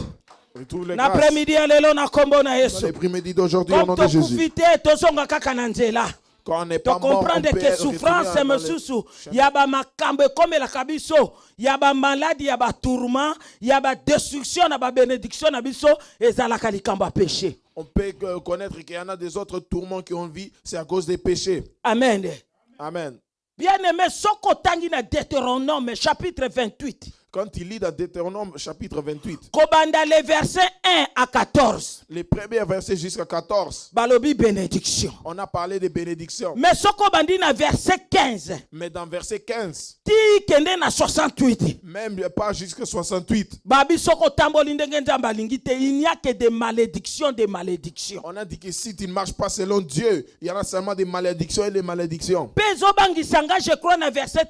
Speaker 2: Il trouve les
Speaker 1: na
Speaker 2: grâces.
Speaker 1: après-midi ya lelo na kombo na
Speaker 2: Dans
Speaker 1: Yesu
Speaker 2: l'après-midi d'aujourd'hui, au nom
Speaker 1: comme
Speaker 2: de Jésus.
Speaker 1: tokufi te tozonga kaka na nzela
Speaker 2: Quand on n'est pas mort, on
Speaker 1: tocomprendre
Speaker 2: peut
Speaker 1: que
Speaker 2: retourner
Speaker 1: souffrance
Speaker 2: dans les-
Speaker 1: mosusu ya bamakambo ekomelaka biso ya bamaladi ya batourment ya badestruction na babénédiction na biso ezalaka likambo ya péché.
Speaker 2: On peut connaître qu'il y en a des autres tourments qui ont vie, c'est à cause des péchés.
Speaker 1: Amen.
Speaker 2: Amen.
Speaker 1: Bien-aimé, soko tangi na Deutéronome chapitre 28.
Speaker 2: Quand il lit dans Deutéronome chapitre 28,
Speaker 1: Kobanda les versets 1 à 14.
Speaker 2: les premiers versets jusqu'à 14,
Speaker 1: Balobi bénédiction.
Speaker 2: on a parlé de bénédiction.
Speaker 1: Mais soko bandi na verset 15.
Speaker 2: Mais dans verset 15,
Speaker 1: Ti kende na 68.
Speaker 2: même pas jusqu'à 68,
Speaker 1: Babi soko tamboli ndenge nzambe alingi te, il n'y a que des malédictions, des malédictions.
Speaker 2: on a dit que si tu ne marches pas selon Dieu, il y en a seulement des malédictions et des malédictions.
Speaker 1: Pezo bangi sanga je crois na verset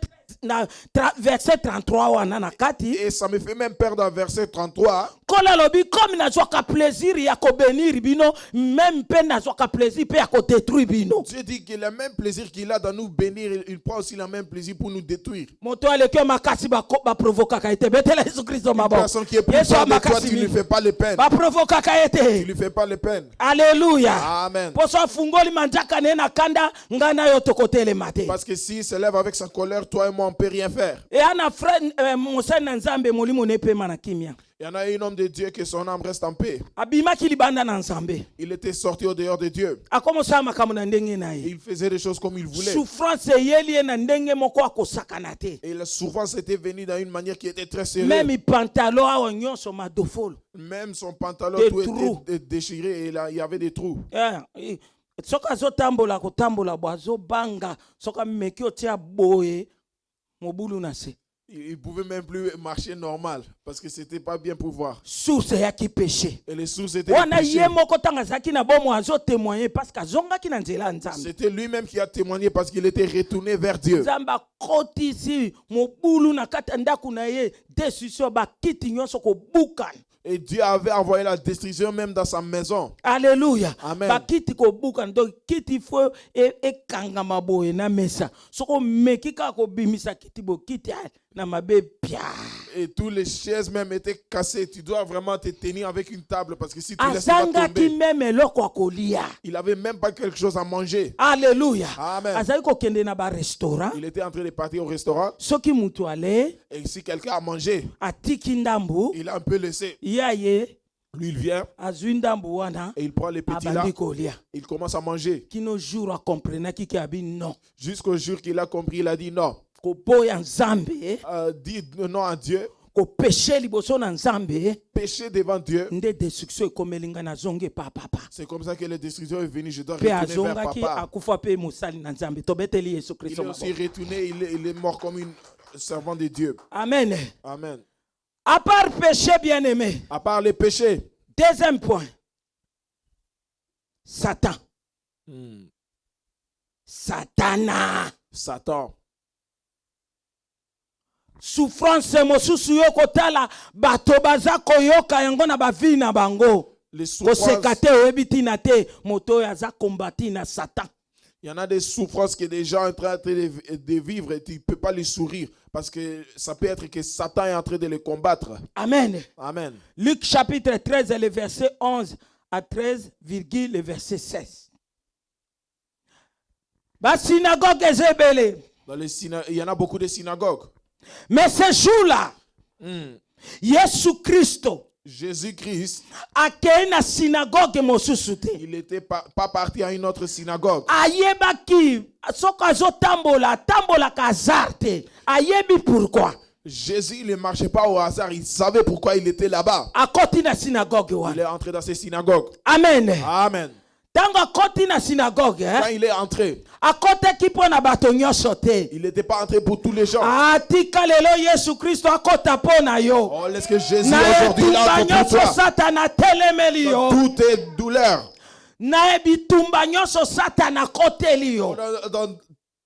Speaker 1: verset 33 wana na kati.
Speaker 2: Et ça me fait même peur dans verset 33.
Speaker 1: Kola lobi comme nazwaka plaisir ya ko bénir bino, même pe nazwaka plaisir pe ya ko détruire bino.
Speaker 2: Dieu dit que le même plaisir qu'il a dans nous bénir, il prend aussi le même plaisir pour nous détruire.
Speaker 1: Moto aleke makasi ba provokaka ete betela Yesu Kristo
Speaker 2: Une
Speaker 1: mabo.
Speaker 2: personne qui est plus fort de toi, tu ne lui fais pas les peines.
Speaker 1: Ba provokaka
Speaker 2: Tu
Speaker 1: ete.
Speaker 2: ne lui fais pas les peines.
Speaker 1: Alléluia.
Speaker 2: Amen.
Speaker 1: Poso fungoli manjaka ne na kanda ngana yo tokotele mate.
Speaker 2: Parce que s'il se lève avec sa colère, toi et moi, on ne peut rien faire.
Speaker 1: Et ana frère mosana nzambe molimo ne pe mana kimia.
Speaker 2: Il y en a un homme de Dieu que son âme reste en paix.
Speaker 1: Abima kilibanda na nzambe.
Speaker 2: Il était sorti au dehors de Dieu.
Speaker 1: Akomosa makamu na ndenge na
Speaker 2: Et
Speaker 1: ye.
Speaker 2: il faisait des choses comme il voulait.
Speaker 1: Souffrance yeli na ndenge moko akosakana te.
Speaker 2: Et la souffrance était venue dans une manière qui était très serrée.
Speaker 1: Même pantalon awa nyonso madofolo.
Speaker 2: Même son pantalon
Speaker 1: Des
Speaker 2: tout
Speaker 1: trous.
Speaker 2: était déchiré et là, il y avait des trous.
Speaker 1: Soka azotambola kotambola bo azobanga soka meki otia boye mobulu na se.
Speaker 2: Il ne pouvait même plus marcher normal parce que c'était pas bien pour voir.
Speaker 1: Source yaki péché.
Speaker 2: Et les sources étaient le
Speaker 1: Wana
Speaker 2: péché.
Speaker 1: ye moko tanga zaki na bomo azo témoigner parce que azongaki na nzela nzambe.
Speaker 2: C'était lui-même qui a témoigné parce qu'il était retourné vers Dieu.
Speaker 1: Nzamba kotisi mobulu na kata ndaku na ye desuso ba kiti nyonso ko bukan.
Speaker 2: Et Dieu avait envoyé la destruction même dans sa maison.
Speaker 1: Alléluia.
Speaker 2: Amen.
Speaker 1: Ba kiti ko bukan donc kiti fo e kangama boye na mesa. Soko meki ka ko bimisa kiti bo kiti na mabe pia.
Speaker 2: Et tous les chaises même étaient cassées. Tu dois vraiment te tenir avec une table parce que si tu laisses, tu vas
Speaker 1: azangaki
Speaker 2: tomber.
Speaker 1: meme eloko ya kolia.
Speaker 2: Il avait même pas quelque chose à manger.
Speaker 1: Alléluia.
Speaker 2: Amen.
Speaker 1: Azali kokende na barestaurant.
Speaker 2: Il était en train de partir au restaurant.
Speaker 1: Soki mutu ale
Speaker 2: Et si quelqu'un a mangé,
Speaker 1: atiki ndambu
Speaker 2: il a un peu laissé.
Speaker 1: yaye
Speaker 2: Lui, il vient
Speaker 1: azwi ndambu wana
Speaker 2: et il prend les petits là.
Speaker 1: abandi kolia.
Speaker 2: Il commence à manger.
Speaker 1: Kino jour akomprenaki ke abi non.
Speaker 2: Jusqu'au jour qu'il a compris, il a dit non.
Speaker 1: Koboya nzambe,
Speaker 2: Dis non à Dieu.
Speaker 1: kopeshe liboso na nzambe,
Speaker 2: Pécher devant Dieu.
Speaker 1: nde destruction ekomeli nga nazonge pa papa.
Speaker 2: C'est comme ça que la destruction est venue. Je dois
Speaker 1: Pe
Speaker 2: retourner vers
Speaker 1: azongaki
Speaker 2: papa.
Speaker 1: akufa pe mosali na nzambe. Tobeteli Yesu
Speaker 2: Il
Speaker 1: Kristo
Speaker 2: est aussi
Speaker 1: maboko.
Speaker 2: retourné. Il est mort comme un servant de Dieu.
Speaker 1: Amen.
Speaker 2: Amen.
Speaker 1: À part péché bien-aimé.
Speaker 2: À part les péchés.
Speaker 1: Deuxième point. Satan. Satana.
Speaker 2: Satan.
Speaker 1: Souffrance mosusu yo kotala bato baza koyoka yango na bavi na bango.
Speaker 2: Les souffrances.
Speaker 1: Koseka te oyebi tina te moto oyo aza kombati na Satan.
Speaker 2: Il y en a des souffrances que des gens sont en train de vivre et tu ne peux pas les sourire parce que ça peut être que Satan est en train de les combattre.
Speaker 1: Amen.
Speaker 2: Amen.
Speaker 1: Luc chapitre 13 et le verset 11 à 13, le verset 16. Ba synagogue ezebele.
Speaker 2: Il y en a beaucoup de synagogues.
Speaker 1: Mais ce jour-là, Yesu Christo
Speaker 2: Jésus-Christ,
Speaker 1: akei na synagogue mosusu te.
Speaker 2: il n'était pas parti à une autre synagogue.
Speaker 1: Ayebaki soko azotambola tambolaka hasard te. Ayebi pourquoi.
Speaker 2: Jésus, il ne marchait pas au hasard. Il savait pourquoi il était là-bas.
Speaker 1: Akoti na synagogue
Speaker 2: Il
Speaker 1: wana.
Speaker 2: est entré dans ces synagogues.
Speaker 1: Amen.
Speaker 2: Amen.
Speaker 1: Tango akoti na synagogue,
Speaker 2: Quand il est entré,
Speaker 1: akoteki mpo na bato nyonso te.
Speaker 2: il n'était pas entré pour tous les gens.
Speaker 1: Atika lelo Yesu Kristo akota mpo na yo.
Speaker 2: Oh, laisse que Jésus
Speaker 1: Na
Speaker 2: aujourd'hui il
Speaker 1: etumba
Speaker 2: entre pour
Speaker 1: nyonso
Speaker 2: toi.
Speaker 1: Satana telemeli yo.
Speaker 2: Toutes tes douleurs,
Speaker 1: Na ebitumba nyonso Satana koteli yo.
Speaker 2: dans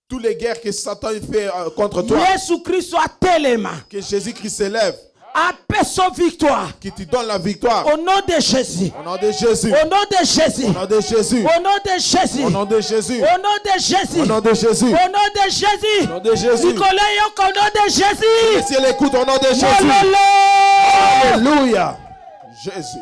Speaker 2: toutes les guerres que Satan fait contre toi,
Speaker 1: Yesu Kristo atelema.
Speaker 2: que Jésus-Christ s'élève,
Speaker 1: Apeso victoire.
Speaker 2: qui te donne la victoire.
Speaker 1: Au nom de Jésus.
Speaker 2: Au nom de Jésus.
Speaker 1: Au nom de Jésus.
Speaker 2: Au nom de Jésus.
Speaker 1: Au nom de Jésus.
Speaker 2: Au nom de Jésus.
Speaker 1: Au nom de Jésus.
Speaker 2: Au nom de Jésus.
Speaker 1: Au nom de Jésus.
Speaker 2: Au nom de Jésus.
Speaker 1: Nicolas Yoko, au nom de Jésus.
Speaker 2: Si elle écoute au nom de Jésus.
Speaker 1: Mololo.
Speaker 2: Alléluia. Jésus.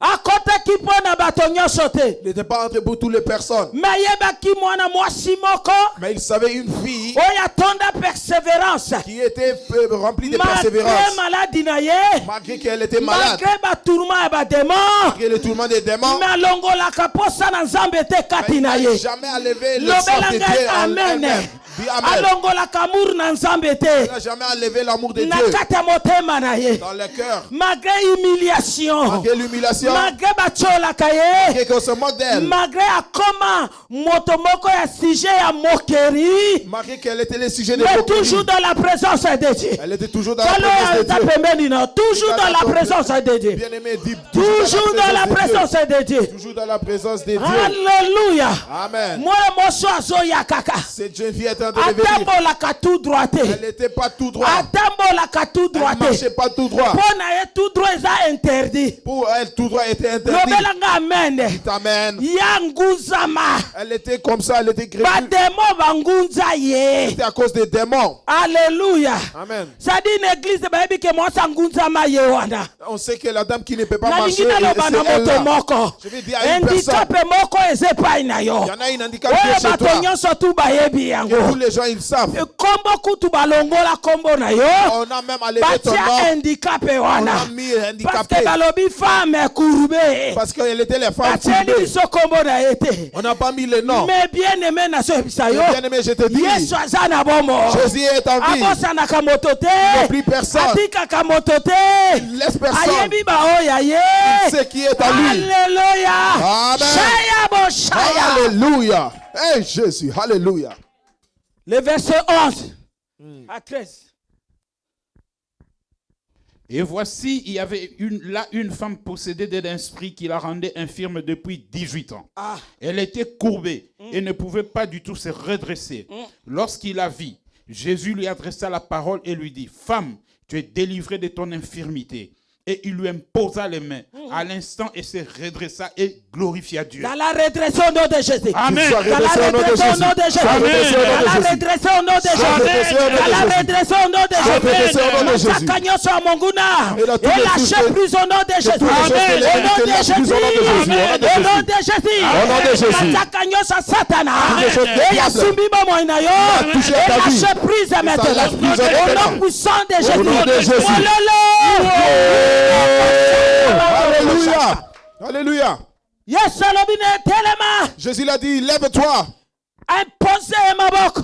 Speaker 1: Akotaki mpo na bato nyonso te.
Speaker 2: Il n'était pas entré pour toutes les personnes.
Speaker 1: Me ayebaki mwana mwasi moko
Speaker 2: Mais il savait une fille
Speaker 1: oyo atonda persévérance.
Speaker 2: qui était remplie de
Speaker 1: Malgré
Speaker 2: persévérance.
Speaker 1: maladie na ye,
Speaker 2: Malgré qu'elle était malade.
Speaker 1: malgré batourment ya badémon,
Speaker 2: Malgré le tourment des démons.
Speaker 1: me alongolaka posa na nzambe te kati
Speaker 2: Il
Speaker 1: na
Speaker 2: n'a
Speaker 1: ye.
Speaker 2: jamais enlevé le
Speaker 1: Lobela
Speaker 2: sang de
Speaker 1: ngai
Speaker 2: Dieu en
Speaker 1: amen.
Speaker 2: elle-même. Dis amen.
Speaker 1: Alongolaka amour na nzambe
Speaker 2: Il
Speaker 1: te
Speaker 2: n'a jamais enlevé l'amour de
Speaker 1: na
Speaker 2: Dieu
Speaker 1: kati ya motema na ye.
Speaker 2: dans le cœur.
Speaker 1: Malgré humiliation,
Speaker 2: Malgré l'humiliation.
Speaker 1: malgré batiolaka ye,
Speaker 2: Malgré qu'on se moque d'elle.
Speaker 1: malgré akoma moto moko ya sujet ya moquerie,
Speaker 2: Malgré qu'elle était le sujet de
Speaker 1: mais
Speaker 2: moquerie.
Speaker 1: toujours dans la présence de Dieu.
Speaker 2: Elle était toujours dans la
Speaker 1: Talo
Speaker 2: présence
Speaker 1: ya
Speaker 2: de Dieu.
Speaker 1: pembeni na, toujours dans la présence de Dieu.
Speaker 2: Bien-aimé, dis
Speaker 1: Toujours dans la présence
Speaker 2: de
Speaker 1: de Dieu.
Speaker 2: Dieu. Toujours dans la présence de Dieu.
Speaker 1: Alléluia.
Speaker 2: Amen.
Speaker 1: Moi moso azoya kaka.
Speaker 2: Cette jeune fille était en train de venir.
Speaker 1: Atambolaka tout droite.
Speaker 2: Elle n'était pas tout droit.
Speaker 1: Atambolaka tout
Speaker 2: Elle
Speaker 1: droite.
Speaker 2: ne marchait pas tout droit.
Speaker 1: Pona ye tout droit eza interdit.
Speaker 2: Pour elle, tout droit était interdit.
Speaker 1: Lobela nga amen.
Speaker 2: Amen.
Speaker 1: Ya nguzama.
Speaker 2: Elle était comme ça, elle était grépue.
Speaker 1: Bademo bangunza ye.
Speaker 2: C'était à cause des démons.
Speaker 1: Alléluia.
Speaker 2: Amen.
Speaker 1: Ça dit une église bayebi ke mwasa ngunzama ye wana.
Speaker 2: On sait que la dame qui ne peut pas
Speaker 1: Nalingi
Speaker 2: marcher,
Speaker 1: naloba na
Speaker 2: c'est elle
Speaker 1: moto
Speaker 2: là.
Speaker 1: moko.
Speaker 2: Je vais dire à une
Speaker 1: Handicap
Speaker 2: personne.
Speaker 1: moko ezepai na yo.
Speaker 2: Il y en a une handicap qui
Speaker 1: Oyo
Speaker 2: est chez
Speaker 1: bato
Speaker 2: toi.
Speaker 1: nyonso tu bayebi
Speaker 2: Que tous
Speaker 1: yango.
Speaker 2: les gens ils savent.
Speaker 1: Kombo kutu balongola kombo na yo.
Speaker 2: On a même enlevé ton
Speaker 1: Batia
Speaker 2: nom.
Speaker 1: handicapé
Speaker 2: On
Speaker 1: wana.
Speaker 2: a mis
Speaker 1: Parce
Speaker 2: handicapé.
Speaker 1: que balobi femme courbée.
Speaker 2: Parce qu'elle était les femmes
Speaker 1: Batieli
Speaker 2: courbées.
Speaker 1: biso kombo na ete.
Speaker 2: On n'a pas mis le nom.
Speaker 1: Mais bien aimé na so ebisa yo.
Speaker 2: Bien aimé, je te dis.
Speaker 1: Yesu aza na bombo.
Speaker 2: Jésus est en vie.
Speaker 1: Abosanaka moto te.
Speaker 2: Il n'a pris personne.
Speaker 1: Atikaka moto te.
Speaker 2: Il laisse personne.
Speaker 1: Ayebi baoya ye.
Speaker 2: Ce qui est à lui.
Speaker 1: Alléluia.
Speaker 2: Amen.
Speaker 1: Shaya bo shaya.
Speaker 2: Alléluia. Hey Jésus. Alléluia.
Speaker 1: Le verset 11 à 13.
Speaker 3: Et voici, il y avait une femme possédée d'un esprit qui la rendait infirme depuis 18 ans. Elle était courbée et ne pouvait pas du tout se redresser. Lorsqu'il la vit, Jésus lui adressa la parole et lui dit, « Femme, tu es délivrée de ton infirmité. » et il lui imposa les mains. À l'instant, il se redressa et glorifia Dieu.
Speaker 1: Dans la redressée au nom de Jésus.
Speaker 3: Amen.
Speaker 1: Dans la redressée au nom de Jésus. Dans la redressée au nom de Jésus. Dans la redressée au nom de Jésus. Massaka nyonso ya monguna. Et lâchez prise au nom de Jésus. Au nom de Jésus. Au nom de Jésus. Massaka nyonso ya Satana. Et yasumbi bomoi na yo. Et lâchez prise maintenant. Au nom puissant de Jésus.
Speaker 2: Au nom de Jésus. Alléluia. Alléluia.
Speaker 1: Yes, alobine telema.
Speaker 2: Jésus l'a dit, lève-toi.
Speaker 1: Imposez maboko.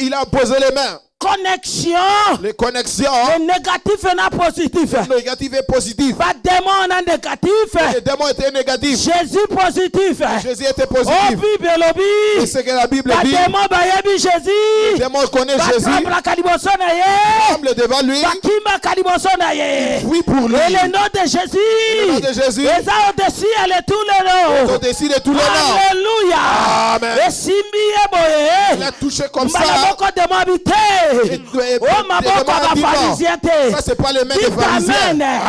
Speaker 2: Il a posé les mains.
Speaker 1: Connexion.
Speaker 2: Les connexions.
Speaker 1: Le négatif et le positif.
Speaker 2: Négatif et positif.
Speaker 1: Pas démon en négatif.
Speaker 2: Les démons étaient négatifs.
Speaker 1: Jésus positif.
Speaker 2: Jésus était positif.
Speaker 1: Oh Bible
Speaker 2: Et ce que la Bible
Speaker 1: pas
Speaker 2: dit.
Speaker 1: démon bayebi Jésus.
Speaker 2: Les démons connaissent Jésus.
Speaker 1: Ba kaliboso na ye.
Speaker 2: Tremble devant lui.
Speaker 1: Ba kimba kaliboso na ye.
Speaker 2: Oui pour lui.
Speaker 1: Et le nom de Jésus.
Speaker 2: Le nom de Jésus.
Speaker 1: Et ça au-dessus elle est tout le nom.
Speaker 2: Au-dessus de tous les noms.
Speaker 1: Alléluia.
Speaker 2: Amen.
Speaker 1: Et simbi eboye.
Speaker 2: Il a touché comme ça.
Speaker 1: Malaboko de m'habiter. Oh maboko ba pharisien te.
Speaker 2: Ça c'est pas les mains des pharisiens.
Speaker 1: Amen.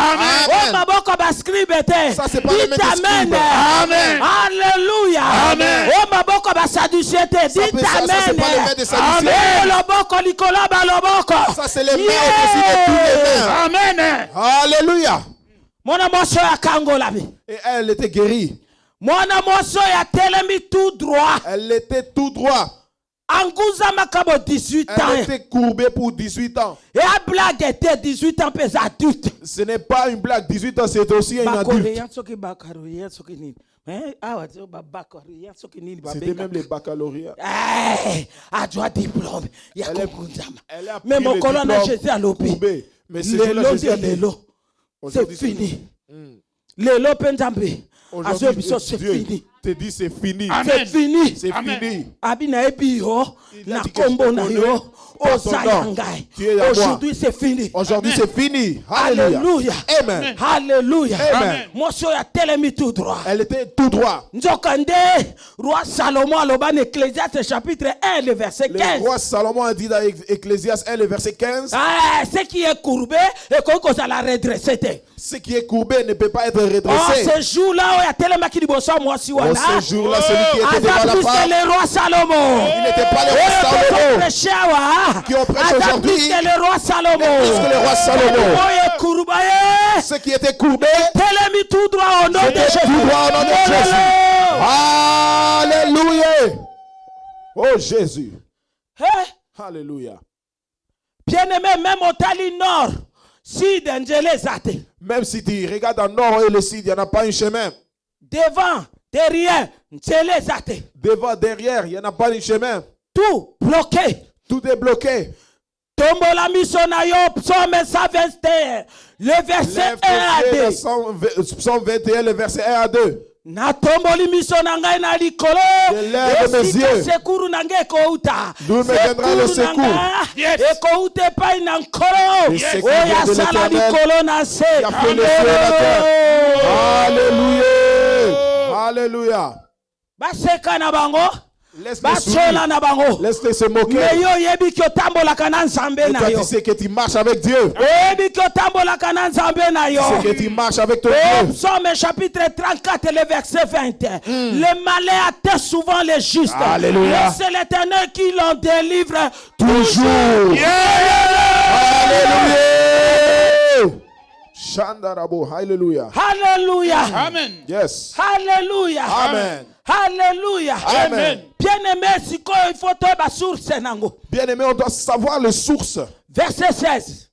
Speaker 1: Oh maboko ba scribe te.
Speaker 2: Ça c'est pas les mains des scribes.
Speaker 1: Amen. Alléluia. Amen. Oh maboko ba sadducien te. Dites amen.
Speaker 2: Ça c'est pas les mains des sadduciens.
Speaker 1: Amen. Loboko likola ba loboko.
Speaker 2: Ça c'est les mains au-dessus de tous les mains.
Speaker 1: Amen.
Speaker 2: Alléluia.
Speaker 1: Mona moso ya kangola bi.
Speaker 2: Et elle était guérie.
Speaker 1: Mona moso ya telemi tout droit.
Speaker 2: Elle était tout droit.
Speaker 1: Anguza makabo 18 ans.
Speaker 2: Elle était courbée pour 18 ans.
Speaker 1: Et la blague était 18 ans pèse adulte.
Speaker 2: Ce n'est pas une blague. 18 ans, c'est aussi un adulte. C'était même les baccalauréats.
Speaker 1: A droit diplôme. Il y a
Speaker 2: Elle a pris
Speaker 1: mais mon
Speaker 2: le
Speaker 1: colonne
Speaker 2: diplôme
Speaker 1: Jésus à l'OP.
Speaker 2: courbé. Mais c'est
Speaker 1: L'élo. C'est fini. L'élo Penzambe.
Speaker 2: Aujourd'hui,
Speaker 1: c'est
Speaker 2: Dieu
Speaker 1: fini.
Speaker 2: te dit c'est fini.
Speaker 1: C'est fini.
Speaker 2: C'est fini.
Speaker 1: Abina ebi yo.
Speaker 2: Il a
Speaker 1: Na
Speaker 2: dit que je
Speaker 1: kombo
Speaker 2: te
Speaker 1: na
Speaker 2: connais
Speaker 1: yo.
Speaker 2: par ton nom. Tu es à moi.
Speaker 1: Aujourd'hui c'est fini.
Speaker 2: Aujourd'hui, c'est fini.
Speaker 1: Alléluia.
Speaker 2: Amen.
Speaker 1: Alléluia.
Speaker 2: Amen.
Speaker 1: Moi je ya telemi tout droit.
Speaker 2: Elle était tout droit.
Speaker 1: Nzokande roi Salomon aloban Ecclésiaste chapitre 1 le verset 15.
Speaker 2: Le roi Salomon a dit dans Ecclésiaste 1 le verset 15.
Speaker 1: Ce qui est courbé et qu'on ça la redresser.
Speaker 2: Ce qui est courbé ne peut pas être
Speaker 1: Oh,
Speaker 2: redressé.
Speaker 1: ce jour-là, il y a tellement qui dit moi si
Speaker 2: Oh, ce jour-là, celui qui était devant la
Speaker 1: plus
Speaker 2: femme,
Speaker 1: que le roi Salomon.
Speaker 2: il n'était pas le roi Salomon. Qui ont prêché aujourd'hui,
Speaker 1: plus que le roi Salomon.
Speaker 2: plus que le roi Salomon.
Speaker 1: Courbaye.
Speaker 2: Ce qui était courbé,
Speaker 1: Telemi tout droit au nom de
Speaker 2: c'était
Speaker 1: Jésus.
Speaker 2: tout droit au nom de Jésus. Alléluia. Oh Jésus. Alléluia.
Speaker 1: Bien-aimé, même au Tali Nord, si d'Angélé Zate.
Speaker 2: Même si tu regardes en nord et le sud, il n'y en a pas un chemin.
Speaker 1: Devant, derrière, Angélé Zate.
Speaker 2: Devant, derrière, il n'y en a pas un chemin.
Speaker 1: Tout bloqué.
Speaker 2: Tout est bloqué.
Speaker 1: Tombola misonayo, psaume 121, le verset 1 à 2.
Speaker 2: Psaume 21, le verset 1 à 2.
Speaker 1: Na tomboli miso na ngai na likolo.
Speaker 2: Je lève mes yeux.
Speaker 1: Sekuru na ngai ekouta.
Speaker 2: D'où me viendra le secours?
Speaker 1: Ekouta epai na nkolo.
Speaker 2: secours
Speaker 1: Oyo
Speaker 2: vient de
Speaker 1: asala
Speaker 2: l'Éternel,
Speaker 1: likolo na se.
Speaker 2: qui a fait le ciel et la terre. Alléluia. Alléluia.
Speaker 1: Baseka na bango.
Speaker 2: Laisse-les
Speaker 1: Bachola
Speaker 2: sourire.
Speaker 1: na bango.
Speaker 2: Laisse-les se moquer.
Speaker 1: Mais yo yebi ki otambolaka na nzambe
Speaker 2: Et
Speaker 1: na
Speaker 2: toi,
Speaker 1: yo.
Speaker 2: tu sais que tu marches avec Dieu.
Speaker 1: Oyebi ki otambolaka na nzambe na yo.
Speaker 2: Tu sais que tu marches avec ton
Speaker 1: Oh,
Speaker 2: Dieu.
Speaker 1: Psaume chapitre 34, le verset 21. Le malin atteint souvent les justes.
Speaker 2: Alléluia.
Speaker 1: Mais c'est l'Éternel qui l'en délivre toujours.
Speaker 2: Toujours. Alléluia. Shandarabo. Alléluia.
Speaker 1: Alléluia.
Speaker 3: Amen.
Speaker 2: Yes.
Speaker 1: Alléluia.
Speaker 2: Amen.
Speaker 1: Alléluia.
Speaker 2: Amen.
Speaker 1: Bien-aimé, il faut te la source nango.
Speaker 2: Bien-aimé, on doit savoir les sources.
Speaker 1: Verset 16.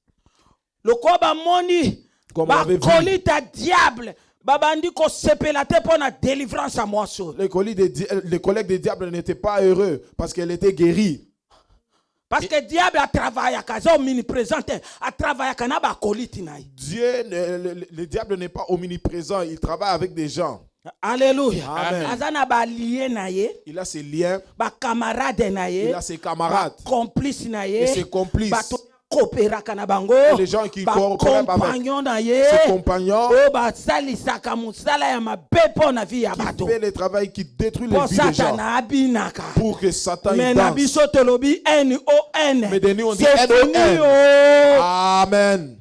Speaker 1: Le quoi ba moni
Speaker 2: Comme on
Speaker 1: ba
Speaker 2: avait vu.
Speaker 1: kolita diable babandi ko sepela te pour la délivrance à moi sur.
Speaker 2: Les collègues des diables n'étaient pas heureux parce qu'elle était guérie.
Speaker 1: Parce que le diable a travaillé à casa omniprésent, a travaillé à kanaba koliti naï.
Speaker 2: Dieu, le diable n'est pas omniprésent, il travaille avec des gens.
Speaker 1: Alléluia.
Speaker 2: Amen.
Speaker 1: Azana ba lié naïe,
Speaker 2: Il a ses liens,
Speaker 1: ba camarade naïe,
Speaker 2: il a ses camarades,
Speaker 1: complice naïe,
Speaker 2: et ses complices,
Speaker 1: ba coopéra kanabango,
Speaker 2: les gens qui
Speaker 1: ba
Speaker 2: coopèrent avec
Speaker 1: compagnon naïe,
Speaker 2: ses compagnons.
Speaker 1: oh ba salisaka musala ya mabepo na vie ya
Speaker 2: Qui
Speaker 1: bato.
Speaker 2: fait le travail qui détruit les
Speaker 1: Pour
Speaker 2: vies des gens.
Speaker 1: Satana abinaka.
Speaker 2: Pour que Satan
Speaker 1: Mais
Speaker 2: y
Speaker 1: na
Speaker 2: danse.
Speaker 1: biso tolobi N-O-N.
Speaker 2: Mais de nous on dit
Speaker 1: C'est fini,
Speaker 2: N-O-N.
Speaker 1: oh.
Speaker 2: Amen.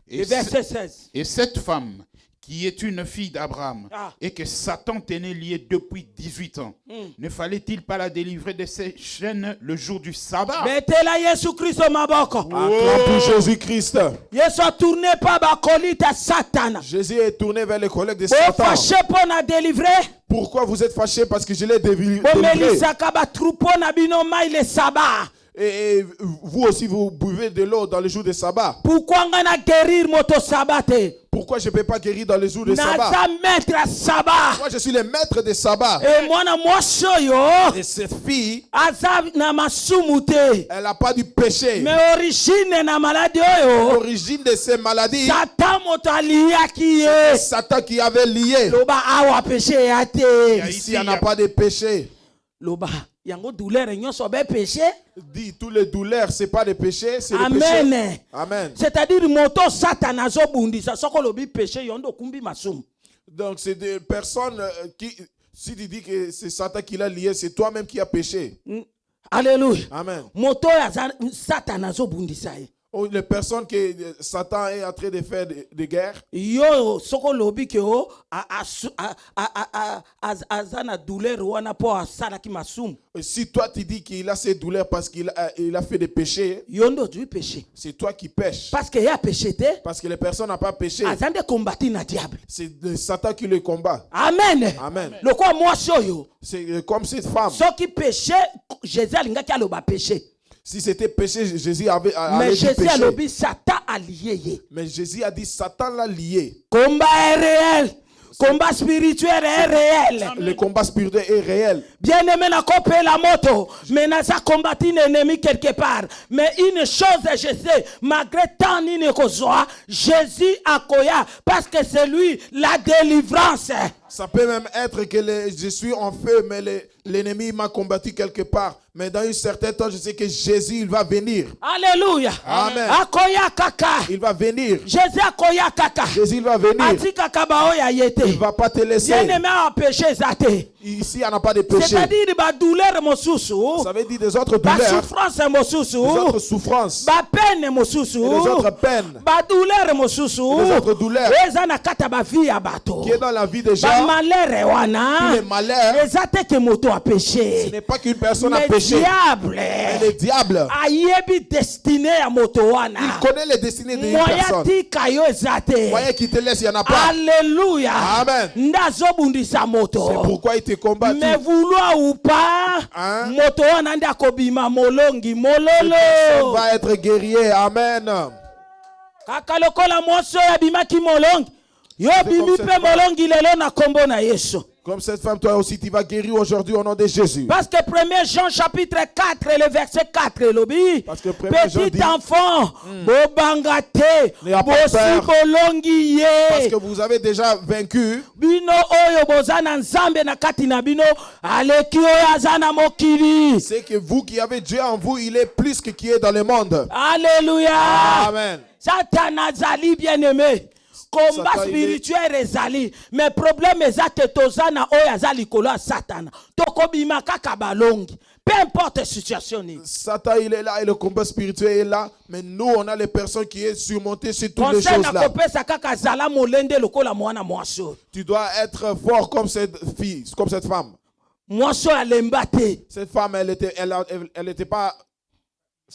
Speaker 3: Et,
Speaker 1: verset 16.
Speaker 3: et cette femme, qui est une fille d'Abraham,
Speaker 1: Ah.
Speaker 3: et que Satan tenait liée depuis 18 ans, ne fallait-il pas la délivrer de ses chaînes le jour du sabbat?
Speaker 1: Betela Yesu Kristo maboko.
Speaker 2: Acclame pour Jésus-Christ.
Speaker 1: Yesu tourné pas bakolita Satan.
Speaker 2: Jésus est tourné vers les collègues de
Speaker 1: Bo
Speaker 2: Satan.
Speaker 1: fâché pour na délivrer.
Speaker 2: Pourquoi vous êtes fâchés? Parce que je l'ai délivré.
Speaker 1: Bo melisaka ba troupeau na bino mai le sabbat.
Speaker 2: Et vous aussi, vous buvez de l'eau dans le jour de sabbat.
Speaker 1: Pourquoi ngana guérir moto sabate?
Speaker 2: Pourquoi je ne peux pas guérir dans les jours de sabbat?
Speaker 1: Naza maître à sabbat.
Speaker 2: Moi, je suis le maître de sabbat.
Speaker 1: Et mwana mwasi oyo
Speaker 2: Et cette fille,
Speaker 1: aza na masumu te.
Speaker 2: elle n'a pas du péché.
Speaker 1: Mais origine na maladie oyo
Speaker 2: L'origine de ces maladies,
Speaker 1: Satan moto aliyaki ye.
Speaker 2: Satan qui avait lié.
Speaker 1: Loba awa péché ya te.
Speaker 2: Ici, il n'y a pas de péché.
Speaker 1: Loba yango douleur nyonso be péché.
Speaker 2: Dit, tous les douleurs, ce n'est pas des péchés, c'est des
Speaker 1: Amen.
Speaker 2: péchés. Amen.
Speaker 1: C'est-à-dire moto Satan azobundisa soko lobi péché yondo kumbi masumu.
Speaker 2: Donc, c'est des personnes qui, si tu dis que c'est Satan qui l'a lié, c'est toi-même qui as péché.
Speaker 1: Alléluia.
Speaker 2: Amen.
Speaker 1: Moto ya Satan azobundisa ye.
Speaker 2: Ou les personnes que Satan est en train de faire de guerre.
Speaker 1: Yo soko lobi ke o azana douleur wana po asala ki masumu.
Speaker 2: Si toi tu dis qu'il a ces douleurs parce qu'il a fait des péchés,
Speaker 1: Yondo du péché.
Speaker 2: c'est toi qui pêches.
Speaker 1: Parce que y a péché te.
Speaker 2: Parce que les personnes n'ont pas péché.
Speaker 1: Azande combattre na diable.
Speaker 2: C'est Satan qui le combat.
Speaker 1: Amen.
Speaker 2: Amen.
Speaker 1: Lokwa mwasi oyo.
Speaker 2: C'est comme cette femme.
Speaker 1: Soki péché Jésus alingaki aloba péché.
Speaker 2: Si c'était péché, Jésus avait
Speaker 1: Mais
Speaker 2: dit
Speaker 1: Jésus
Speaker 2: péché.
Speaker 1: alobi Satan a lié ye.
Speaker 2: Mais Jésus a dit Satan l'a lié.
Speaker 1: Combat est réel. Combat spirituel est réel.
Speaker 2: Le combat spirituel est réel.
Speaker 1: Bien aimé na kopé la moto. Mais n'a pas combattu l'ennemi quelque part. Mais une chose je sais. Malgré tant ni ne kozoa, Jésus a koya. Parce que c'est lui la délivrance.
Speaker 2: Ça peut même être que je suis en feu, mais l'ennemi m'a combattu quelque part. Mais dans un certain temps, je sais que Jésus, il va venir.
Speaker 1: Alléluia.
Speaker 2: Amen.
Speaker 1: Akoya kaka.
Speaker 2: Il va venir.
Speaker 1: Jésus akoya kaka.
Speaker 2: Jésus, il va venir.
Speaker 1: Atika kabao ya yete.
Speaker 2: Il ne va pas te laisser.
Speaker 1: Bien aimé a péché zate.
Speaker 2: Ici, il n'y en a pas de péché.
Speaker 1: C'est-à-dire ba douleur mosusu.
Speaker 2: Ça veut dire des autres
Speaker 1: Ba
Speaker 2: douleurs,
Speaker 1: souffrance mosusu.
Speaker 2: des autres souffrances,
Speaker 1: Ba peine mosusu.
Speaker 2: et des autres peines,
Speaker 1: Ba douleur mosusu.
Speaker 2: des autres douleurs
Speaker 1: Eza na kata ba vie ya bato.
Speaker 2: qui est dans la vie des gens.
Speaker 1: Ba malheur
Speaker 2: Tous
Speaker 1: wana.
Speaker 2: les malheurs,
Speaker 1: Eza te ke moto a
Speaker 2: ce
Speaker 1: péché.
Speaker 2: n'est pas qu'une personne a
Speaker 1: Mais
Speaker 2: péché.
Speaker 1: diable.
Speaker 2: Mais le diable,
Speaker 1: Ayebi destiné ya moto wana.
Speaker 2: il connaît les destinées d'une
Speaker 1: Moya
Speaker 2: personne.
Speaker 1: tika yo ezate.
Speaker 2: Moyen qui te laisse, il n'y en a pas.
Speaker 1: Alléluia.
Speaker 2: Amen.
Speaker 1: Ndazobundisa moto.
Speaker 2: C'est pourquoi il te combat.
Speaker 1: Mais vouloir ou pas,
Speaker 2: Hein?
Speaker 1: moto wana nda kobima molongi
Speaker 2: Personne
Speaker 1: mololo.
Speaker 2: va être guerrier. Amen.
Speaker 1: Kaka lokola mwaso ya bimaki molongi. Yo bimi
Speaker 2: comme cette
Speaker 1: pe molongi lelo na kombo na Yesu.
Speaker 2: Comme cette femme, toi aussi, tu vas guérir aujourd'hui au nom de Jésus.
Speaker 1: Parce que 1 Jean chapitre 4, le verset 4, lobi.
Speaker 2: Parce que 1 Jean
Speaker 1: Petit
Speaker 2: dit,
Speaker 1: enfant, bobanga te,
Speaker 2: N'ayez pas
Speaker 1: bosi
Speaker 2: peur.
Speaker 1: bolongi
Speaker 2: Parce
Speaker 1: ye.
Speaker 2: que vous avez déjà vaincu.
Speaker 1: Bino oyo boza na nzambe na kati na bino, aleki oyo aza na mokili.
Speaker 2: C'est que vous qui avez Dieu en vous, il est plus que qui est dans le monde.
Speaker 1: Alléluia.
Speaker 2: Amen.
Speaker 1: Satan azali bien aimé. Combat
Speaker 2: Satan,
Speaker 1: spirituel ezali. Mais problème ezate tozana oyo azali kolo Satan. Tokobima kaka balongi. Peu importe la situation.
Speaker 2: Satan, il est là et le combat spirituel est là. Mais nous, on a les personnes qui sont surmontées sur toutes les
Speaker 1: Conseil
Speaker 2: choses
Speaker 1: na
Speaker 2: là.
Speaker 1: kopesa kaka zala molende lokola mwana mwaso.
Speaker 2: Tu dois être fort comme cette fille, comme cette femme.
Speaker 1: Mwaso alemba te.
Speaker 2: Cette femme, elle était pas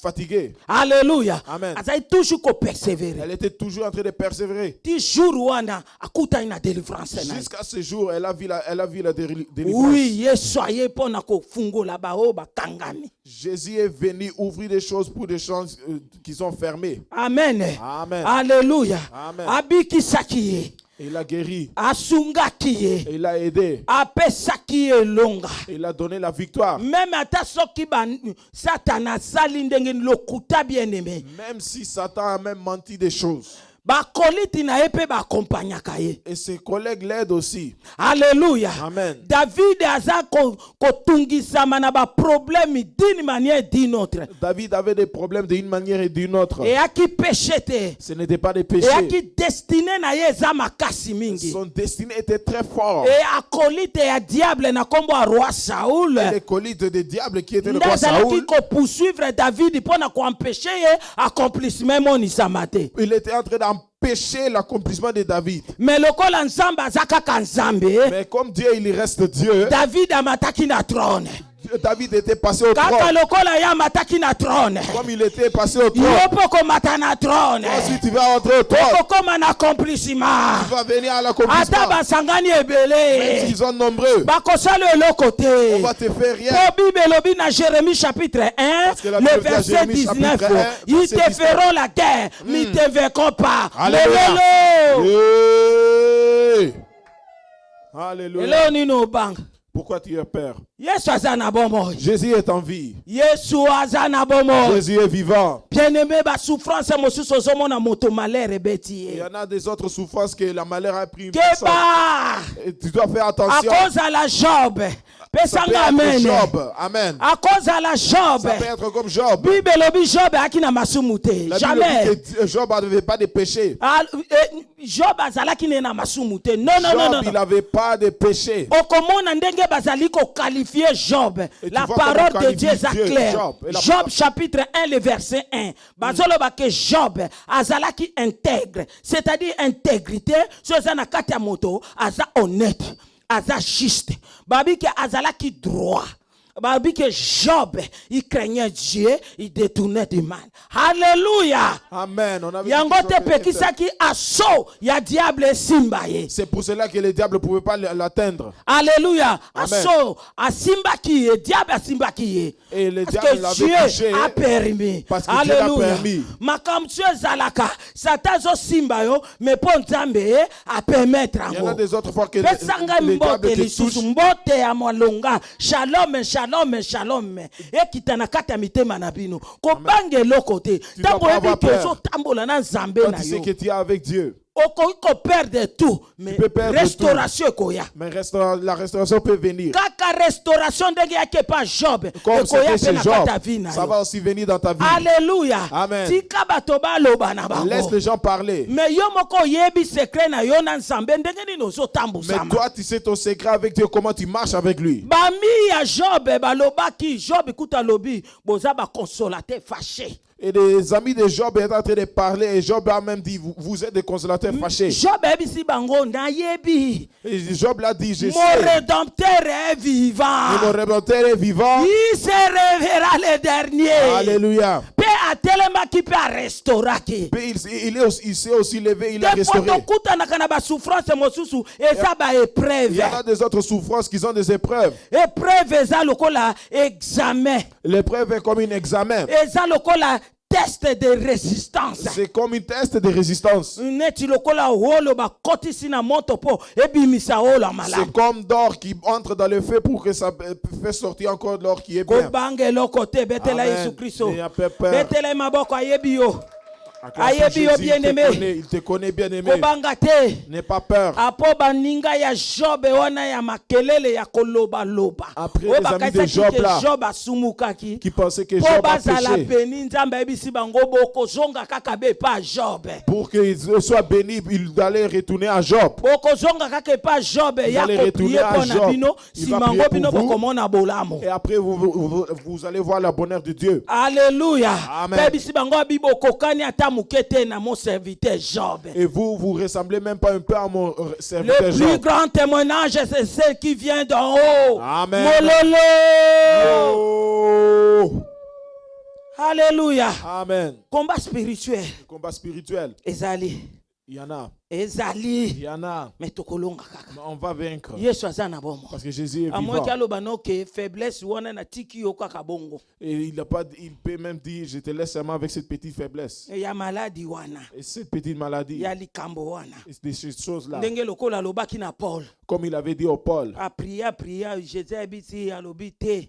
Speaker 2: fatiguée.
Speaker 1: Alléluia.
Speaker 2: Amen.
Speaker 1: Azali toujours ko persévérer.
Speaker 2: Elle était toujours en train de persévérer.
Speaker 1: Ti jour wana akuta ina délivrance na.
Speaker 2: Jusqu'à ce jour, elle a vu la délivrance.
Speaker 1: Oui, Yesu aye pona ko fungola ba o ba kangami.
Speaker 2: Jésus est venu ouvrir des choses pour des choses qui sont fermées.
Speaker 1: Amen.
Speaker 2: Amen.
Speaker 1: Alléluia.
Speaker 2: Amen.
Speaker 1: Abiki sakiye.
Speaker 2: Il a guéri.
Speaker 1: Asungakiye.
Speaker 2: Il a aidé.
Speaker 1: Apesaki elonga.
Speaker 2: Il a donné la victoire.
Speaker 1: Même ata soki ba Satan asali ndenge lokuta bien aimé.
Speaker 2: Même si Satan a même menti des choses.
Speaker 1: Bakoliti na epe ba accompagnaka ye.
Speaker 2: Et ses collègues l'aident aussi.
Speaker 1: Alléluia.
Speaker 2: Amen.
Speaker 1: David aza kotungisama na ba problème d'une manière d'une autre.
Speaker 2: David avait des problèmes d'une manière et d'une autre.
Speaker 1: Et aki péché te.
Speaker 2: Ce n'était pas des
Speaker 1: Et
Speaker 2: péchés.
Speaker 1: aki destiné na ye eza makasi mingi.
Speaker 2: Son destin était très fort.
Speaker 1: Et akolite ya diable na kombo a roi Saoul.
Speaker 2: Les collites des diables qui étaient le roi
Speaker 1: Ndazalaki
Speaker 2: Saoul.
Speaker 1: ko poursuivre David pour na ko empêcher ye accomplissement monisama te.
Speaker 2: Il était en train empêché l'accomplissement de David.
Speaker 1: Mais lokola nzambe aza kaka nzambe,
Speaker 2: Mais comme Dieu, il reste Dieu,
Speaker 1: David amataki na trône.
Speaker 2: David était passé au
Speaker 1: Kaka
Speaker 2: trône.
Speaker 1: lokola ya amataki na trône.
Speaker 2: Comme il était passé au trône,
Speaker 1: Yo poko mata na trône.
Speaker 2: ensuite tu vas entrer au trône.
Speaker 1: Poko koma na accomplissement.
Speaker 2: Tu vas venir à
Speaker 1: Ata
Speaker 2: l'accomplissement.
Speaker 1: basangani
Speaker 2: Même
Speaker 1: ebele.
Speaker 2: s'ils sont nombreux,
Speaker 1: Bakosala eloko
Speaker 2: on
Speaker 1: te.
Speaker 2: va te faire rien.
Speaker 1: Po Bible elobi na Jérémie chapitre 1,
Speaker 2: Parce que la
Speaker 1: le
Speaker 2: Bible dit à
Speaker 1: verset
Speaker 2: Jérémie
Speaker 1: 19.
Speaker 2: chapitre 1,
Speaker 1: Ils
Speaker 2: verset
Speaker 1: te
Speaker 2: 19.
Speaker 1: feront la guerre, mais ils te vaincront pas.
Speaker 2: Alléluia.
Speaker 1: Lelo.
Speaker 2: Hey. Alléluia.
Speaker 1: Lelo nino bang.
Speaker 2: Pourquoi tu as peur?
Speaker 1: Yesu aza na bomoi.
Speaker 2: Jésus est en vie.
Speaker 1: Yesu aza na bomoi.
Speaker 2: Jésus est vivant.
Speaker 1: Bien-aimé, ba souffrance mosusu ozomona moto malheur ebeti
Speaker 2: Il y
Speaker 1: ye.
Speaker 2: en a des autres souffrances que la malheur a pris une personne.
Speaker 1: Keba.
Speaker 2: Et tu dois faire attention.
Speaker 1: Akozala Job.
Speaker 2: Ça peut
Speaker 1: Pesanga
Speaker 2: être
Speaker 1: amen.
Speaker 2: Job. Amen.
Speaker 1: Akozala Job.
Speaker 2: Ça peut être comme Job.
Speaker 1: Bible lobi Job akina masumu te.
Speaker 2: La Bible
Speaker 1: Jamais.
Speaker 2: dit que Job n'avait pas de péché.
Speaker 1: Job azalaki ne na masumu te. Non, non, non,
Speaker 2: Job,
Speaker 1: non.
Speaker 2: il n'avait pas de péché.
Speaker 1: Okomona ndenge bazali ko qualifier Job.
Speaker 2: Et tu
Speaker 1: La
Speaker 2: vois
Speaker 1: parole
Speaker 2: comment
Speaker 1: de Dieu est
Speaker 2: qualifie Dieu,
Speaker 1: claire.
Speaker 2: Job. Et la
Speaker 1: Job
Speaker 2: parole-
Speaker 1: chapitre 1 le verset 1. Bazoloba ke Job azalaki intègre, c'est-à-dire intégrité, so na kati ya moto aza honnête, aza juste. Babi ke azalaki droit. Babi que Job, il craignait Dieu, il détournait du mal. Alléluia.
Speaker 2: Amen. On avait dit
Speaker 1: Yango
Speaker 2: que
Speaker 1: te
Speaker 2: Job était-
Speaker 1: pekisaki aso ya diable simba ye.
Speaker 2: C'est pour cela que le diable ne pouvait pas l'atteindre.
Speaker 1: Alléluia.
Speaker 2: Amen.
Speaker 1: Aso asimbaki ye, diable asimbaki ye.
Speaker 2: Et le
Speaker 1: Parce
Speaker 2: diable
Speaker 1: que
Speaker 2: l'avait
Speaker 1: Dieu
Speaker 2: touché.
Speaker 1: a permis.
Speaker 2: Parce que Dieu l'a
Speaker 1: Alléluia.
Speaker 2: permis.
Speaker 1: Makamsu ezalaka. Satan zo simba yo, mais po nzambe a permettre
Speaker 2: Il y en a
Speaker 1: ango.
Speaker 2: des autres fois que
Speaker 1: Pesanga
Speaker 2: le diable
Speaker 1: mbote
Speaker 2: te
Speaker 1: lisusu
Speaker 2: touche.
Speaker 1: mbote ya mwalonga. Shalom, shalom, shalom. Ekita na kati ya mitema na bino. Kobange eloko te.
Speaker 2: dois
Speaker 1: Tambo
Speaker 2: pas avoir
Speaker 1: ebi ke
Speaker 2: peur.
Speaker 1: ozotambola na nzambe
Speaker 2: Quand
Speaker 1: na
Speaker 2: tu sais
Speaker 1: yo.
Speaker 2: que tu es avec Dieu.
Speaker 1: Okoki ko perdre tout, mais
Speaker 2: peux perdre
Speaker 1: restauration ekoya.
Speaker 2: Mais la restauration peut venir.
Speaker 1: Kaka restauration ndenge yake pa Job
Speaker 2: Comme
Speaker 1: ekoya
Speaker 2: c'était
Speaker 1: pe
Speaker 2: chez
Speaker 1: na
Speaker 2: Job,
Speaker 1: kati ya vie na
Speaker 2: ça
Speaker 1: yo.
Speaker 2: va aussi venir dans ta vie.
Speaker 1: Alléluia.
Speaker 2: Amen.
Speaker 1: Tika bato baloba na
Speaker 2: Laisse
Speaker 1: bango.
Speaker 2: les gens parler.
Speaker 1: Mais yo moko oyebi secret na yo na nzambe ndenge nini
Speaker 2: Mais
Speaker 1: ozotambusama.
Speaker 2: toi, tu sais ton secret avec Dieu, comment tu marches avec lui.
Speaker 1: Bami ya Job balobaki Job kuta lobi boza ba consolateur fâché.
Speaker 2: Et des amis de Job étaient en train de parler et Job a même dit, vous êtes des consolateurs fâchés.
Speaker 1: Job ebisi bango na yebi.
Speaker 2: Et Job l'a dit, je
Speaker 1: Mon
Speaker 2: sais,
Speaker 1: rédempteur est vivant.
Speaker 2: que mon rédempteur est vivant.
Speaker 1: Il se révélera le dernier.
Speaker 2: Alléluia.
Speaker 1: Pe atelemaki pe arestauraki.
Speaker 2: Mais il s'est aussi levé, il a
Speaker 1: Des fois
Speaker 2: restauré.
Speaker 1: tokutanaka na ba souffrance mosusu eza ba épreuve.
Speaker 2: Il y en a des autres souffrances qui sont des épreuves.
Speaker 1: Épreuve eza lokola examen.
Speaker 2: L'épreuve est comme un examen.
Speaker 1: Eza lokola test de résistance.
Speaker 2: C'est comme un test de résistance.
Speaker 1: Neti lokola holo ba kotisi na moto po ebimisa holo
Speaker 2: C'est
Speaker 1: malamu.
Speaker 2: comme d'or qui entre dans le feu pour que ça fait sortir encore de l'or qui est bien.
Speaker 1: Kobange loko te betela
Speaker 2: Amen.
Speaker 1: Yesu Kristo.
Speaker 2: N'ayez pas peur.
Speaker 1: Betela maboko ayebi yo.
Speaker 2: Acclame
Speaker 1: Ayebi yo
Speaker 2: Jésus,
Speaker 1: bien-aimé.
Speaker 2: il te connaît bien aimé.
Speaker 1: Kobanga te.
Speaker 2: N'aie pas peur.
Speaker 1: Apo baninga ya Job wana ya makelele ya koloba loba.
Speaker 2: Après
Speaker 1: Oyo
Speaker 2: les amis de
Speaker 1: bakaisaki
Speaker 2: Job
Speaker 1: ke
Speaker 2: là,
Speaker 1: Job asumukaki.
Speaker 2: qui pensaient que
Speaker 1: Po
Speaker 2: Job a
Speaker 1: bazala
Speaker 2: péché.
Speaker 1: beni nzambe ebisi bango bokozonga kaka be pa Job.
Speaker 2: Pour qu'il soit béni, il allait retourner à Job.
Speaker 1: Bokozonga kaka pa Job ya
Speaker 2: allez
Speaker 1: koprier
Speaker 2: retourner à
Speaker 1: mpo na
Speaker 2: Job.
Speaker 1: bino
Speaker 2: Il va
Speaker 1: simango
Speaker 2: prier
Speaker 1: bino
Speaker 2: pour vous.
Speaker 1: bokomona bolamu.
Speaker 2: Et après, vous allez voir la bonheur de Dieu.
Speaker 1: Alléluia.
Speaker 2: Amen.
Speaker 1: Pe bisi bango abi bokokani ata muke te na mon serviteur Job.
Speaker 2: Et vous ressemblez même pas un peu à mon
Speaker 1: Le
Speaker 2: serviteur
Speaker 1: plus
Speaker 2: Job.
Speaker 1: grand témoignage, c'est ce qui vient d'en haut.
Speaker 2: Amen.
Speaker 1: Mololo.
Speaker 2: Oh.
Speaker 1: Alléluia.
Speaker 2: Amen.
Speaker 1: Combat spirituel.
Speaker 2: Le combat spirituel,
Speaker 1: Ezali.
Speaker 2: il y en a. Il
Speaker 1: Ezali.
Speaker 2: y en a.
Speaker 1: Mais tokolonga kaka.
Speaker 2: Mais on va vaincre.
Speaker 1: Yesu aza na bomo.
Speaker 2: Parce que Jésus est
Speaker 1: Amoi
Speaker 2: vivant.
Speaker 1: kaloba no ke faiblesse wana na tiki yo kaka bongo.
Speaker 2: Et il peut même dire, je te laisse seulement avec cette petite faiblesse.
Speaker 1: E ya maladi wana.
Speaker 2: Et cette petite maladie.
Speaker 1: Ya likambo wana.
Speaker 2: Et ces choses-là.
Speaker 1: Ndenge lokola lobaki na Paul.
Speaker 2: Comme il avait dit au Paul.
Speaker 1: A prier, Jésus abiti alobi te.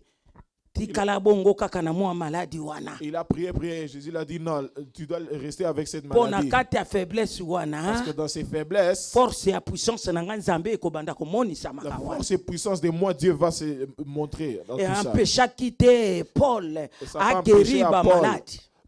Speaker 1: Tikala bongo kaka na mwa maladi wana.
Speaker 2: Il a prié. Et Jésus l'a dit, non, tu dois rester avec cette
Speaker 1: Pona
Speaker 2: maladie.
Speaker 1: kati ya faiblesse wana.
Speaker 2: Parce que dans ses faiblesses,
Speaker 1: Force ya puissance na nga nzambe ekobanda komonisa
Speaker 2: la
Speaker 1: maka wana.
Speaker 2: force et puissance de moi, Dieu va se montrer dans
Speaker 1: Et
Speaker 2: tout ça.
Speaker 1: empêchaki te Paul
Speaker 2: ça va
Speaker 1: a
Speaker 2: empêcher
Speaker 1: guéri
Speaker 2: à
Speaker 1: ba
Speaker 2: Paul
Speaker 1: malade.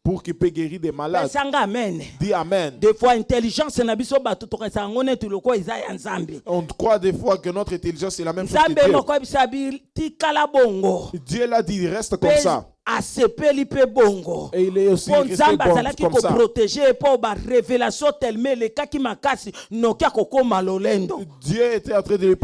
Speaker 2: Pour qu'il puisse guérir des malades.
Speaker 1: Pesanga amen.
Speaker 2: Dis Amen.
Speaker 1: Des fois intelligence na biso bato tokesa ngone tuloko iza ya nzambe.
Speaker 2: On croit des fois que notre intelligence c'est la même chose
Speaker 1: Nzambe
Speaker 2: que
Speaker 1: moko bisabi tikala bongo.
Speaker 2: Dieu. Dieu l'a dit, reste comme
Speaker 1: Pe
Speaker 2: ça.
Speaker 1: asepeli pe bongo.
Speaker 2: Et il est aussi
Speaker 1: Po
Speaker 2: resté
Speaker 1: nzambe
Speaker 2: bon
Speaker 1: azalaki
Speaker 2: comme ça.
Speaker 1: koprotéger po ba révélation tellement lekaki makasi nokia kokoma lolendo.
Speaker 2: Dieu était en train de le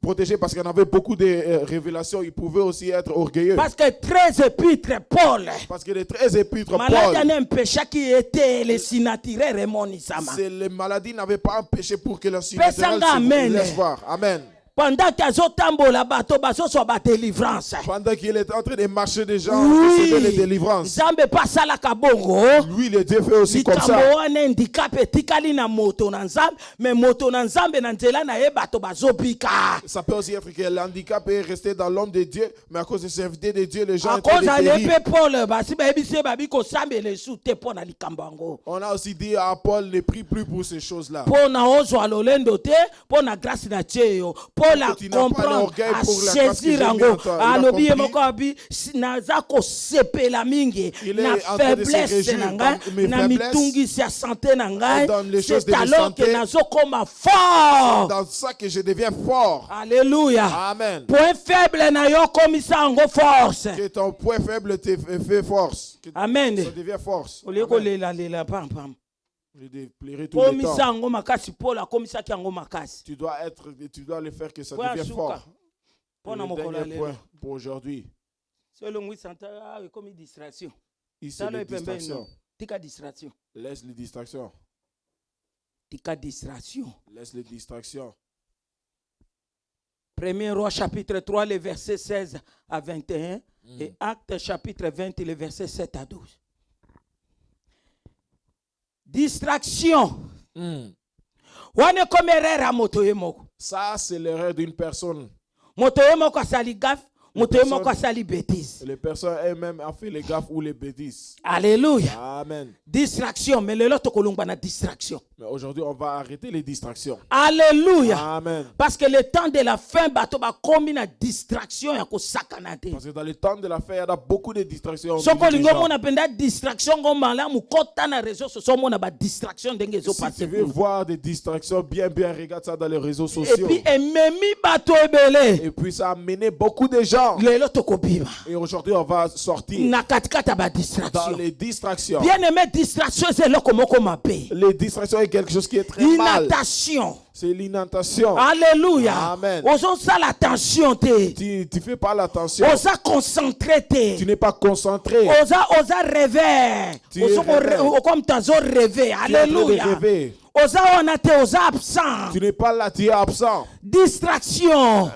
Speaker 2: protéger parce qu'il y en avait beaucoup de révélations. Il pouvait aussi être orgueilleux.
Speaker 1: Parce que 13 épîtres Paul
Speaker 2: Parce que les 13 épîtres
Speaker 1: maladi
Speaker 2: Paul,
Speaker 1: anempeshaki ete le sinatirere emonisama.
Speaker 2: c'est les maladies n'avaient pas empêché pour que le
Speaker 1: Pesanga
Speaker 2: surnaturel
Speaker 1: amen.
Speaker 2: se laisse voir. Amen.
Speaker 1: Pendant qu'azotambola bato bazoswa ba délivrance.
Speaker 2: Pendant qu'il était en train de marcher des gens,
Speaker 1: Oui.
Speaker 2: recevaient les délivrances.
Speaker 1: Nzambe pasalaka bongo.
Speaker 2: Lui, le Dieu fait aussi comme ça.
Speaker 1: likambo wana handicap etikali na moto na nzambe mais moto na nzambe na nzela na ye bato bazobika.
Speaker 2: Ça peut aussi être que l'handicap est resté dans l'homme de Dieu, mais à cause de serviteur de Dieu, les gens
Speaker 1: À
Speaker 2: étaient
Speaker 1: cause de
Speaker 2: périr.
Speaker 1: l'épée Paul basi bayebise babi kosambela esu te mpo na likambo yango.
Speaker 2: On a aussi dit à Paul, ne prie plus pour ces choses-là.
Speaker 1: Mpo na ozwa lolendo te mpo na grâce na tie yo Paul a
Speaker 2: Tu n'as pas
Speaker 1: comprendre
Speaker 2: l'orgueil
Speaker 1: a
Speaker 2: pour la grâce que
Speaker 1: saisir
Speaker 2: j'ai
Speaker 1: yango
Speaker 2: mis en toi. Il a
Speaker 1: alobi ye
Speaker 2: compris.
Speaker 1: moko abi naza kosepela mingi
Speaker 2: Il est
Speaker 1: na
Speaker 2: en train de se
Speaker 1: faiblesse
Speaker 2: réjouir
Speaker 1: na ngai
Speaker 2: dans mes
Speaker 1: na
Speaker 2: faiblesses.
Speaker 1: mitungisi ya santé na ngai.
Speaker 2: Dans les choses
Speaker 1: C'est
Speaker 2: de
Speaker 1: alors que
Speaker 2: santé.
Speaker 1: nazokoma fort.
Speaker 2: Dans ça que je deviens fort.
Speaker 1: Alléluia.
Speaker 2: Amen.
Speaker 1: Point faible na yo komisa yango force.
Speaker 2: Que ton point faible te fait force. Que
Speaker 1: Amen.
Speaker 2: ça devient force.
Speaker 1: Olie
Speaker 2: Amen.
Speaker 1: kolela pam pam.
Speaker 2: Je plairai tout le
Speaker 1: Komisa
Speaker 2: temps.
Speaker 1: yango makasi Paul akomisaki yango makasi.
Speaker 2: Tu dois le faire que ça
Speaker 1: Point
Speaker 2: devienne
Speaker 1: asuka.
Speaker 2: fort.
Speaker 1: Pona
Speaker 2: Le
Speaker 1: mokolo
Speaker 2: dernier
Speaker 1: lelo.
Speaker 2: point pour aujourd'hui.
Speaker 1: Selon oui santa ekomi distraction.
Speaker 2: Ici,
Speaker 1: Talo
Speaker 2: les
Speaker 1: epembeni.
Speaker 2: distractions.
Speaker 1: Tika distraction.
Speaker 2: Laisse les distractions.
Speaker 1: Tika distraction.
Speaker 2: Laisse les distractions.
Speaker 1: 1er Roi chapitre 3 les versets 16 à 21 et Actes chapitre 20 les versets 7 à 12. Distraction. Wane komerera moto ye moko.
Speaker 2: Ça, c'est l'erreur d'une personne.
Speaker 1: Moto ye moko asali gaffe, moto ye moko asali bêtise.
Speaker 2: Les personnes elles-mêmes ont fait les gaffes ou les bêtises.
Speaker 1: Alléluia.
Speaker 2: Amen.
Speaker 1: Distraction, mais lelo tokolongba na distraction.
Speaker 2: Mais aujourd'hui, on va arrêter les distractions.
Speaker 1: Alléluia.
Speaker 2: Amen.
Speaker 1: Parce que le temps de la fin bato ba komi na distraction ya kosakana te.
Speaker 2: Parce que dans le temps de la fin, il y a beaucoup de distractions.
Speaker 1: Soko
Speaker 2: des
Speaker 1: lingo
Speaker 2: gens.
Speaker 1: mona penda distraction ngo malamu kota na réseau so mona ba distraction ndenge zo
Speaker 2: Si
Speaker 1: passer.
Speaker 2: tu veux voir des distractions, bien, regarde ça dans les réseaux
Speaker 1: Et
Speaker 2: sociaux.
Speaker 1: puis ememi bato ebele.
Speaker 2: Et puis ça a mené beaucoup de gens.
Speaker 1: Lelo tokobiba.
Speaker 2: Et aujourd'hui, on va sortir
Speaker 1: Na katikata ba
Speaker 2: dans
Speaker 1: distraction.
Speaker 2: les distractions.
Speaker 1: Bien aimé distraction c'est loko moko mabe.
Speaker 2: Les distractions est quelque chose qui est très mal.
Speaker 1: Inattention.
Speaker 2: C'est l'inattention.
Speaker 1: Alléluia.
Speaker 2: Amen.
Speaker 1: Ozo ça l'attention te.
Speaker 2: Tu fais pas l'attention.
Speaker 1: Oza concentré te.
Speaker 2: Tu n'es pas concentré.
Speaker 1: Oza rêver.
Speaker 2: Tu es rêveur.
Speaker 1: Comme tazo rêver.
Speaker 2: Tu es en train de
Speaker 1: Alléluia.
Speaker 2: rêver.
Speaker 1: Oza wana te oza absent.
Speaker 2: Tu n'es pas là, tu es absent.
Speaker 1: Distraction.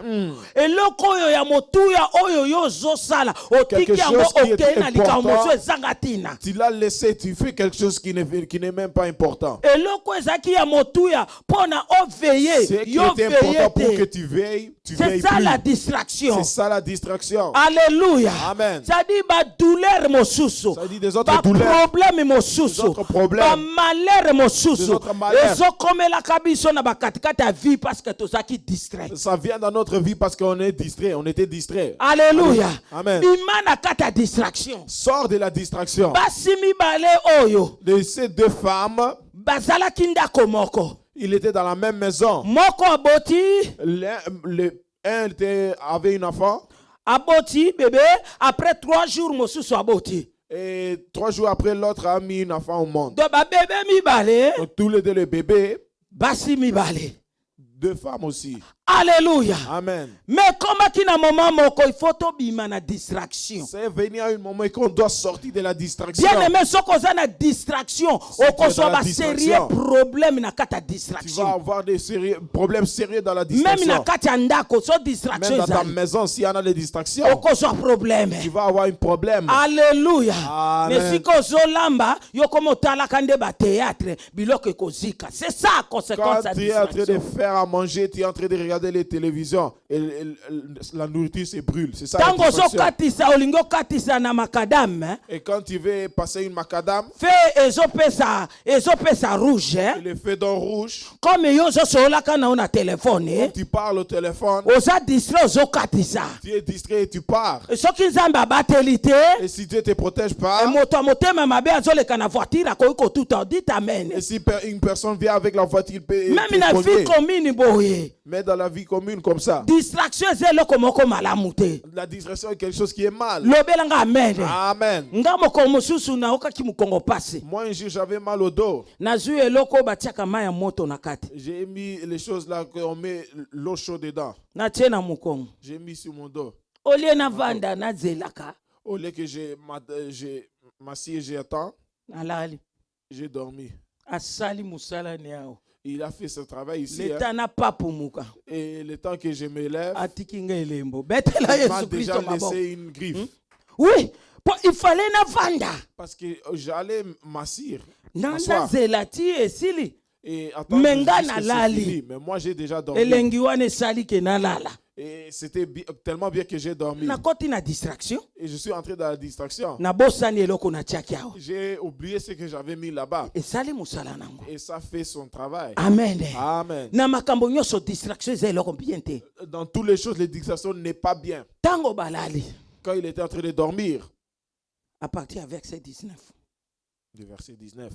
Speaker 1: Eloko oyo ya motuya oyo yo zosala. Otiki
Speaker 2: Quelque
Speaker 1: yango
Speaker 2: chose qui est
Speaker 1: okei na likambo
Speaker 2: important.
Speaker 1: so ezanga tina.
Speaker 2: Tu l'as laissé, tu fais quelque chose qui n'est même pas important.
Speaker 1: Eloko ezaki ya motuya pona oveiller.
Speaker 2: C'est qui
Speaker 1: Yo
Speaker 2: était
Speaker 1: veiller
Speaker 2: important pour que
Speaker 1: te.
Speaker 2: tu veilles
Speaker 1: C'est ça
Speaker 2: plus.
Speaker 1: la distraction.
Speaker 2: C'est ça la distraction.
Speaker 1: Alléluia.
Speaker 2: Amen.
Speaker 1: Ça dit ba douleur mosusu.
Speaker 2: Ça dit des autres
Speaker 1: Ba
Speaker 2: douleurs.
Speaker 1: problème mosusu.
Speaker 2: Des autres problèmes.
Speaker 1: Ba malheur mosusu.
Speaker 2: Des autres malheurs.
Speaker 1: Ezokomelaka biso na bakatikati ya vie parce que tozaki distrait.
Speaker 2: Ça vient dans notre vie parce qu'on est distrait. On était distrait.
Speaker 1: Alléluia.
Speaker 2: Amen.
Speaker 1: Bima na kati ya distraction.
Speaker 2: Sors de la distraction.
Speaker 1: Basi mibale oyo
Speaker 2: De ces deux femmes,
Speaker 1: bazalaki ndako moko.
Speaker 2: ils étaient dans la même maison.
Speaker 1: Moko aboti,
Speaker 2: Un avait une enfant.
Speaker 1: aboti bébé, après 3 jours mosusu aboti.
Speaker 2: Et 3 jours après, l'autre a mis une enfant au monde.
Speaker 1: Do ba bébé mibale,
Speaker 2: Donc tous les deux, le bébé,
Speaker 1: basi mibale.
Speaker 2: 2 femmes aussi.
Speaker 1: Alléluia.
Speaker 2: Amen.
Speaker 1: Mais comment qu'il na moment moko il faut to bima na distraction.
Speaker 2: C'est venir à un moment qu'on doit sortir de la distraction.
Speaker 1: Bien aimé soko za na distraction,
Speaker 2: tu es
Speaker 1: oko so
Speaker 2: dans la
Speaker 1: ba
Speaker 2: distraction,
Speaker 1: sérieux problème na kata
Speaker 2: Tu vas
Speaker 1: distraction.
Speaker 2: avoir des problèmes sérieux dans la
Speaker 1: Même
Speaker 2: distraction.
Speaker 1: na kata ndako so
Speaker 2: Même
Speaker 1: distraction
Speaker 2: dans ta
Speaker 1: ezali.
Speaker 2: maison, s'il y en a des distractions,
Speaker 1: Oko so problème.
Speaker 2: tu vas avoir un problème.
Speaker 1: Alléluia.
Speaker 2: Amen.
Speaker 1: Mais si ko zolamba yo komo tala kande ba théâtre biloko ekozika. C'est ça la conséquence
Speaker 2: Quand
Speaker 1: de
Speaker 2: tu es en train de
Speaker 1: distraction.
Speaker 2: faire à manger, tu es en train de regarder les télévisions et la nourriture se brûle. C'est ça la
Speaker 1: Tango so
Speaker 2: distraction.
Speaker 1: katisa olingo katisa na makadam. Hein?
Speaker 2: Et quand tu veux passer une macadam,
Speaker 1: Fait ezopesa rouge. Hein?
Speaker 2: le feu d'or rouge,
Speaker 1: Comme yo zo solaka na ona téléphone. Hein?
Speaker 2: tu parles au téléphone,
Speaker 1: Oza distrait ozokatisa.
Speaker 2: tu es distrait et tu pars.
Speaker 1: Soki nzambe abateli te,
Speaker 2: Et si Dieu te protège pas,
Speaker 1: moto ya motema mabe azoleka na voiture akoki kotuta. Dit amen.
Speaker 2: et si une personne vient avec la voiture, il peut
Speaker 1: Même na vie
Speaker 2: conduire.
Speaker 1: commune boye.
Speaker 2: Mais dans la vie commune comme ça,
Speaker 1: distraction eza eloko moko malamu te.
Speaker 2: la distraction est quelque chose qui est mal.
Speaker 1: Lobelanga amen.
Speaker 2: Amen.
Speaker 1: Nga moko mosusu naokaki mukongo pasi.
Speaker 2: Moi un jour j'avais mal au dos.
Speaker 1: Nazwi eloko batiaka mai ya moto na kati.
Speaker 2: J'ai mis les choses là qu'on met l'eau chaude dedans.
Speaker 1: Natie na mukongo.
Speaker 2: J'ai mis sur mon dos.
Speaker 1: Olie na vanda na zelaka.
Speaker 2: Au lieu que j'ai m'assieds, j'attends,
Speaker 1: Nalali.
Speaker 2: j'ai dormi.
Speaker 1: Asali musala ni yao.
Speaker 2: Il a fait ce travail ici.
Speaker 1: Leta na papumuka.
Speaker 2: Et le temps que je me lève,
Speaker 1: Atikinga elembo. Betela
Speaker 2: il m'a
Speaker 1: Yesu
Speaker 2: déjà
Speaker 1: Christo maboko.
Speaker 2: laissé une griffe.
Speaker 1: Oui, il fallait na vanda.
Speaker 2: Parce que j'allais m'asseoir.
Speaker 1: Nanda zelati esili.
Speaker 2: Et attendre
Speaker 1: Menga
Speaker 2: jusqu'à
Speaker 1: na
Speaker 2: ce
Speaker 1: lali.
Speaker 2: que c'est fini. Mais moi j'ai déjà dormi.
Speaker 1: Elengi wane sali ke na lala.
Speaker 2: Et c'était tellement bien que j'ai dormi.
Speaker 1: Na koti na distraction.
Speaker 2: Et je suis entré dans la distraction.
Speaker 1: Na bosani eloko na tiaki yao.
Speaker 2: J'ai oublié ce que j'avais mis là-bas.
Speaker 1: Esali musala nango.
Speaker 2: Et ça fait son travail.
Speaker 1: Amen.
Speaker 2: Amen.
Speaker 1: Na makambo nyonso distraction eza eloko bien te.
Speaker 2: Dans toutes les choses, les distractions n'est pas bien.
Speaker 1: Tango balali.
Speaker 2: Quand il était en train de dormir,
Speaker 1: À partir du verset 19.
Speaker 2: du verset 19.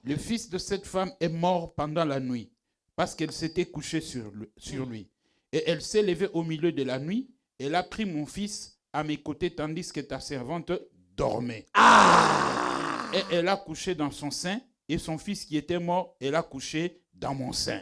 Speaker 3: Le fils de cette femme est mort pendant la nuit parce qu'elle s'était couchée sur lui. Et elle s'est levée au milieu de la nuit. Elle a pris mon fils à mes côtés tandis que ta servante dormait. Et elle a couché dans son sein. Et son fils qui était mort, elle a couché dans mon sein.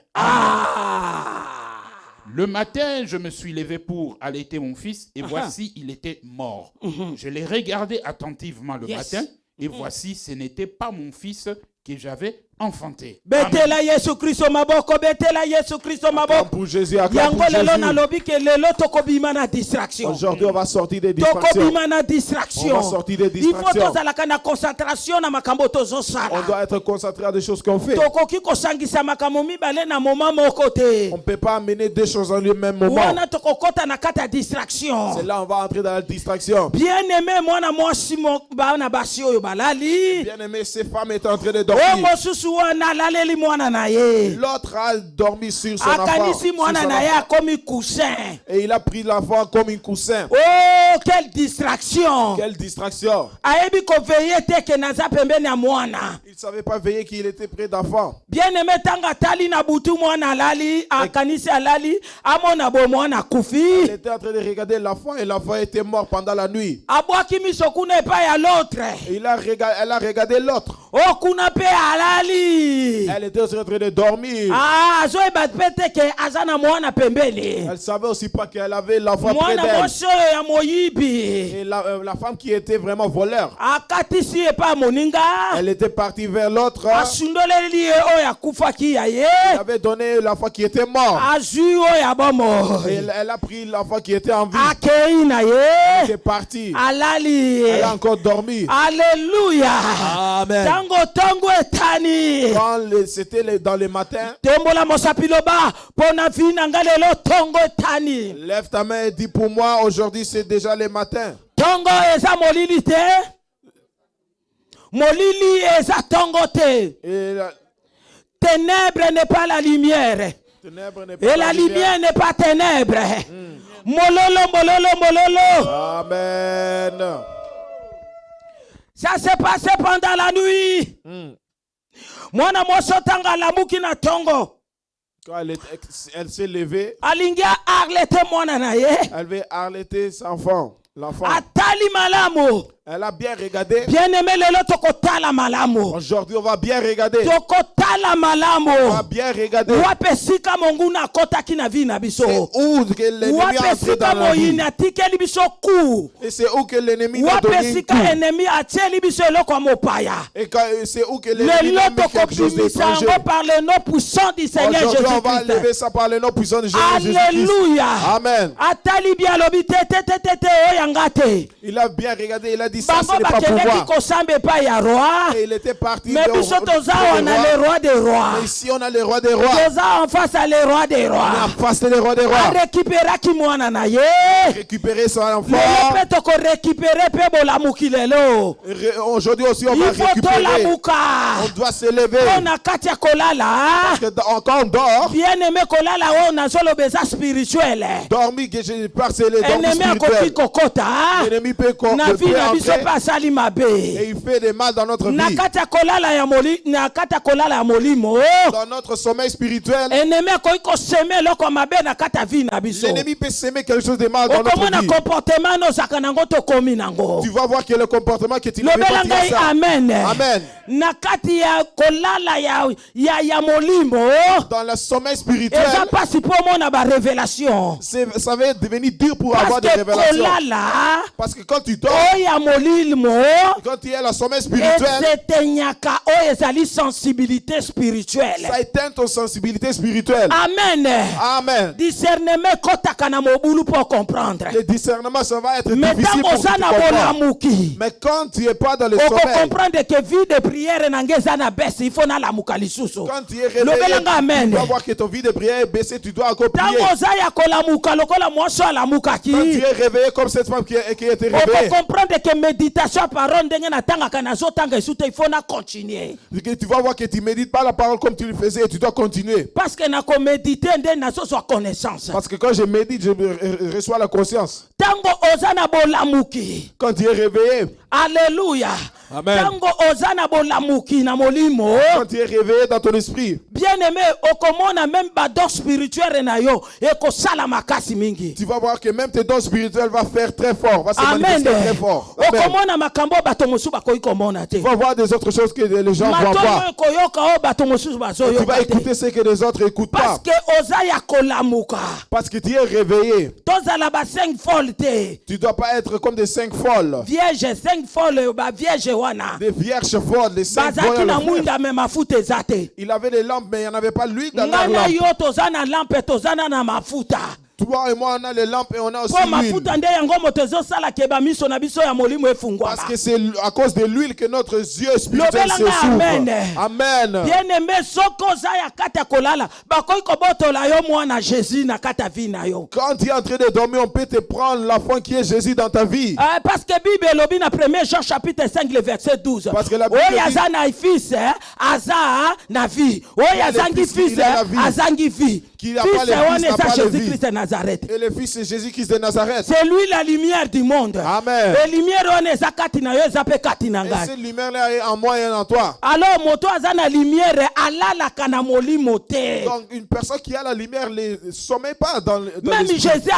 Speaker 3: Le matin, je me suis levé pour allaiter mon fils. Et voici, il était mort. Je l'ai regardé attentivement le matin. Et voici, ce n'était pas mon fils que j'avais enfanté.
Speaker 1: Betela Yesu Christo maboko, betela Yesu Christo maboko.
Speaker 2: Pour Jésus, acclame
Speaker 1: Yango
Speaker 2: pour
Speaker 1: lelo na
Speaker 2: Jésus.
Speaker 1: lobi ke lelo tokobima na distraction.
Speaker 2: Aujourd'hui, on va sortir des distractions.
Speaker 1: Tokobima na distraction.
Speaker 2: On va sortir des
Speaker 1: Il faut
Speaker 2: distractions.
Speaker 1: tozalaka na concentration na makambo
Speaker 2: On
Speaker 1: tozosala.
Speaker 2: doit être concentré à des choses qu'on fait.
Speaker 1: Tokoki kosangisa makambo mibale na moment moko te.
Speaker 2: On ne peut pas amener deux choses en le même moment.
Speaker 1: Wana tokokota na kata distraction.
Speaker 2: C'est là on va entrer dans la distraction.
Speaker 1: Bien aimé mwana mwasi bana basi oyo balali.
Speaker 2: Bien aimé, ces femmes étaient en train de
Speaker 1: O
Speaker 2: dormir.
Speaker 1: mosusu wana laleli mwana na ye.
Speaker 2: L'autre a dormi sur son enfant.
Speaker 1: Akanisi
Speaker 2: sur
Speaker 1: mwana
Speaker 2: son
Speaker 1: na ye
Speaker 2: enfant.
Speaker 1: akomi coussin.
Speaker 2: Et il a pris l'enfant comme une coussin.
Speaker 1: Oh, quelle distraction.
Speaker 2: Quelle distraction.
Speaker 1: Ayebi koveye te ke naza pembeni ya mwana.
Speaker 2: Il ne savait pas veiller qu'il était près d'enfant.
Speaker 1: Bien aimé tanga tali na butu mwana alali, akanisi alali, amona bo mwana
Speaker 2: Il
Speaker 1: kufi.
Speaker 2: était en train de regarder l'enfant et l'enfant était mort pendant la nuit.
Speaker 1: Abwaki miso kuna epai ya l'autre.
Speaker 2: Et elle a regardé l'autre.
Speaker 1: Oh, kuna pe alali.
Speaker 2: Elle était aussi en train de dormir.
Speaker 1: Ah, azoyeba pe te ke aza na mwana pembeni.
Speaker 2: Elle savait aussi pas qu'elle avait l'enfant près
Speaker 1: Mwana
Speaker 2: d'elle.
Speaker 1: mwasi oyo ya moyibi.
Speaker 2: Et la femme qui était vraiment voleur,
Speaker 1: Akatisi epai ya moninga.
Speaker 2: elle était partie vers l'autre.
Speaker 1: Asundoleli ye oyo akufaki ya ye.
Speaker 2: Elle avait donné l'enfant qui était mort.
Speaker 1: Azwi oyo abomo.
Speaker 2: Et elle a pris l'enfant qui était en vie.
Speaker 1: Akei na
Speaker 2: Elle
Speaker 1: ye.
Speaker 2: est partie.
Speaker 1: Alali.
Speaker 2: Elle a encore dormi.
Speaker 1: Alléluia.
Speaker 2: Amen.
Speaker 1: Tango etani.
Speaker 2: Quand c'était dans le matin,
Speaker 1: Tembola mosapiloba pona vina ngalelo tongo etani.
Speaker 2: lève ta main et dis pour moi, aujourd'hui c'est déjà le matin.
Speaker 1: Tongo eza molili te. Molili eza tongo te.
Speaker 2: Et la
Speaker 1: Ténèbre n'est pas la lumière.
Speaker 2: ténèbre n'est
Speaker 1: Et
Speaker 2: pas
Speaker 1: la lumière n'est pas ténèbre. Mololo, mololo, mololo.
Speaker 2: Amen.
Speaker 1: Ça s'est passé pendant la nuit. Mwana mwasi otanga alamuki na tongo.
Speaker 2: Quand elle s'est levée,
Speaker 1: Alingia arlete mwana na ye.
Speaker 2: elle veut arrêter son enfant, l'enfant.
Speaker 1: Atali malamu.
Speaker 2: Elle a bien regardé.
Speaker 1: Bien aimé lelo tokotala malamu.
Speaker 2: Aujourd'hui, on va bien regarder.
Speaker 1: Tokotala
Speaker 2: On
Speaker 1: malamu.
Speaker 2: va bien regarder.
Speaker 1: Wape sika monguna akotaki na vi na biso.
Speaker 2: C'est où que l'ennemi
Speaker 1: Wape
Speaker 2: a entré
Speaker 1: sika
Speaker 2: dans la vie.
Speaker 1: moyini atikeli biso ku.
Speaker 2: Et c'est où que l'ennemi a
Speaker 1: Wape
Speaker 2: donné un
Speaker 1: sika
Speaker 2: coup.
Speaker 1: ennemi atieli biso eloko ya mopaya.
Speaker 2: Et c'est où que l'ennemi
Speaker 1: Lelo
Speaker 2: a mis quelque chose
Speaker 1: tokobimisa
Speaker 2: d'étranger.
Speaker 1: yango par le nom puissant du Seigneur
Speaker 2: Aujourd'hui, on va
Speaker 1: Jésus-Christ.
Speaker 2: lever ça par le nom puissant de Jésus-Christ.
Speaker 1: Alléluia.
Speaker 2: Amen.
Speaker 1: Atali bien lobi te te te te te oyanga te.
Speaker 2: Il a bien regardé, il a dit ça,
Speaker 1: Bango
Speaker 2: ce n'est pas pour
Speaker 1: bakendeki
Speaker 2: moi.
Speaker 1: kosambe pa ya roi.
Speaker 2: Et il était parti
Speaker 1: Mais
Speaker 2: vers
Speaker 1: biso toza
Speaker 2: vers
Speaker 1: wana
Speaker 2: le
Speaker 1: le
Speaker 2: roi.
Speaker 1: roi des rois.
Speaker 2: Mais ici, on a le roi des rois.
Speaker 1: Toza en face à le roi des
Speaker 2: On est en
Speaker 1: rois.
Speaker 2: face des rois des rois.
Speaker 1: Arécupéraki mwana na ye.
Speaker 2: Récupérer son
Speaker 1: Lelo
Speaker 2: enfant.
Speaker 1: pe tokorécupérer pe bolamuki lelo.
Speaker 2: Aujourd'hui aussi, on va
Speaker 1: Il faut
Speaker 2: récupérer.
Speaker 1: tolamuka.
Speaker 2: On doit se lever.
Speaker 1: Pona kati ya kolala.
Speaker 2: Parce que quand on dort,
Speaker 1: Bien aimé kolala oyo nazoloba eza spirituel.
Speaker 2: dormir, que je parle, c'est les dormir
Speaker 1: Ennemi akoki
Speaker 2: spirituels.
Speaker 1: kokota.
Speaker 2: L'ennemi peut
Speaker 1: Na vie na biso biso
Speaker 2: après
Speaker 1: mpe asali mabe
Speaker 2: et il fait des mal dans notre
Speaker 1: na
Speaker 2: vie.
Speaker 1: kati ya kolala ya molimo
Speaker 2: Dans notre sommeil spirituel,
Speaker 1: ennemi akoki koseme eloko ya mabe na kati ya vie na biso
Speaker 2: l'ennemi peut s'aimer quelque chose de mal dans notre
Speaker 1: okomona
Speaker 2: vie.
Speaker 1: comportement na ozalaka nango tokomi nango
Speaker 2: Tu vas voir que le comportement que tu ne fais
Speaker 1: lobela
Speaker 2: pas
Speaker 1: ngai
Speaker 2: ça.
Speaker 1: amen
Speaker 2: Amen.
Speaker 1: na kati ya kolala ya molimo
Speaker 2: Dans le sommeil spirituel,
Speaker 1: eza mpasi mpo omona barévélation
Speaker 2: ça va devenir dur pour avoir des
Speaker 1: parce que
Speaker 2: révélations.
Speaker 1: kolala
Speaker 2: Parce que quand tu dors,
Speaker 1: oyo ya molimo
Speaker 2: quand tu es dans le sommeil spirituel,
Speaker 1: ezetenyaka oyo ezali sensibilité spirituelle
Speaker 2: ça éteint ton sensibilité spirituelle.
Speaker 1: amen
Speaker 2: Amen.
Speaker 1: discernement ekotaka na mobulu mpo comprendre
Speaker 2: Le discernement, ça va être
Speaker 1: mais
Speaker 2: difficile
Speaker 1: ntango
Speaker 2: pour
Speaker 1: oza
Speaker 2: te
Speaker 1: na
Speaker 2: comprendre.
Speaker 1: bolamuki
Speaker 2: Mais quand tu n'es pas dans le sommeil,
Speaker 1: okocomprendre que vie de prière na ngai eza na bese ifo nalamuka lisusu
Speaker 2: quand tu es réveillé,
Speaker 1: lobelanga
Speaker 2: tu
Speaker 1: amen
Speaker 2: dois voir que ton vie de prière est baissée, tu dois encore prier.
Speaker 1: ntango oza ya kolamuka lokola mwasi
Speaker 2: Quand tu
Speaker 1: alamukaki
Speaker 2: es réveillé comme cette femme qui était réveillée,
Speaker 1: okocomprendre que méditation ya parole ndenge natangaka nazotanga esu te ifo na continuer
Speaker 2: tu vas voir que tu ne médites pas la parole comme tu le faisais et tu dois continuer.
Speaker 1: parce que nakomédite nde nazozwa connaissance
Speaker 2: Parce que quand je médite, je reçois la conscience.
Speaker 1: ntango oza na bolamuki
Speaker 2: Quand tu es réveillé,
Speaker 1: alleluya
Speaker 2: Amen.
Speaker 1: ntango oza na bolamuki na molimo
Speaker 2: quand tu es réveillé dans ton esprit,
Speaker 1: bien aimé okomona même bador spirituel na yo ekosala makasi mingi
Speaker 2: tu vas voir que même tes dons spirituels vont faire très fort, va se
Speaker 1: amen
Speaker 2: manifester très fort. Amen.
Speaker 1: okomona makambo oyo bato mosusu bakoki komona te
Speaker 2: Tu vas voir des autres choses que les gens vont
Speaker 1: matoyi
Speaker 2: voir.
Speaker 1: oyo ekoyoka oyo bato mosusu
Speaker 2: Tu vas
Speaker 1: bazoyoka te
Speaker 2: écouter ce que les autres n'écoutent
Speaker 1: parce
Speaker 2: pas.
Speaker 1: que oza ya kolamuka
Speaker 2: Parce que tu es réveillé.
Speaker 1: tozala ba 5 folle te
Speaker 2: Tu ne dois pas être comme des 5 folles.
Speaker 1: vierge 5 folle bavierge wana
Speaker 2: Des vierges folles, des 5
Speaker 1: bazalaki
Speaker 2: folles.
Speaker 1: na mwinda me mafuta eza te
Speaker 2: Il avait des lampes, mais il n'y en avait pas l'huile dans
Speaker 1: ngai
Speaker 2: leur
Speaker 1: na
Speaker 2: lampe.
Speaker 1: yo toza na lampe toza na mafuta
Speaker 2: Toi et moi, on a les lampes et on a aussi
Speaker 1: mpo
Speaker 2: l'huile.
Speaker 1: mafuta nde yango moto ezosalaka eba miso na biso ya molimo efungwama
Speaker 2: Parce que c'est à cause de l'huile que notre yeux spirituels se
Speaker 1: Lobelanga amen.
Speaker 2: s'ouvrent. Amen.
Speaker 1: bien aimé soki oza ya kati ya kolala bakoki kobotola yo mwana jésus na kati ya vi na yo
Speaker 2: Quand tu es en train de dormir, on peut te prendre l'enfant qui est Jésus dans ta vie.
Speaker 1: parce que bible elobi na 1 Jean chapitre 5 le verset 12
Speaker 2: Parce que la Bible
Speaker 1: oyo
Speaker 2: dit-
Speaker 1: aza na fils aza na vie oyo azangi
Speaker 2: fils,
Speaker 1: fils
Speaker 2: il a la vie.
Speaker 1: azangi vie
Speaker 2: Qui n'a pas
Speaker 1: fils
Speaker 2: le fils,
Speaker 1: wana
Speaker 2: n'a
Speaker 1: eza
Speaker 2: pas le vie.
Speaker 1: jésus christ de nazareth
Speaker 2: Et le fils c'est Jésus-Christ de Nazareth.
Speaker 1: c'est lui la lumière du monde
Speaker 2: Amen.
Speaker 1: et lumière wana eza kati na yo eza mpe kati na
Speaker 2: Et
Speaker 1: ngai
Speaker 2: cette lumière-là est en moi et en toi.
Speaker 1: alors moto aza na lumière alalaka na molimo te
Speaker 2: Donc une personne qui a la lumière ne sommeille pas dans
Speaker 1: même
Speaker 2: l'esprit.
Speaker 1: jésus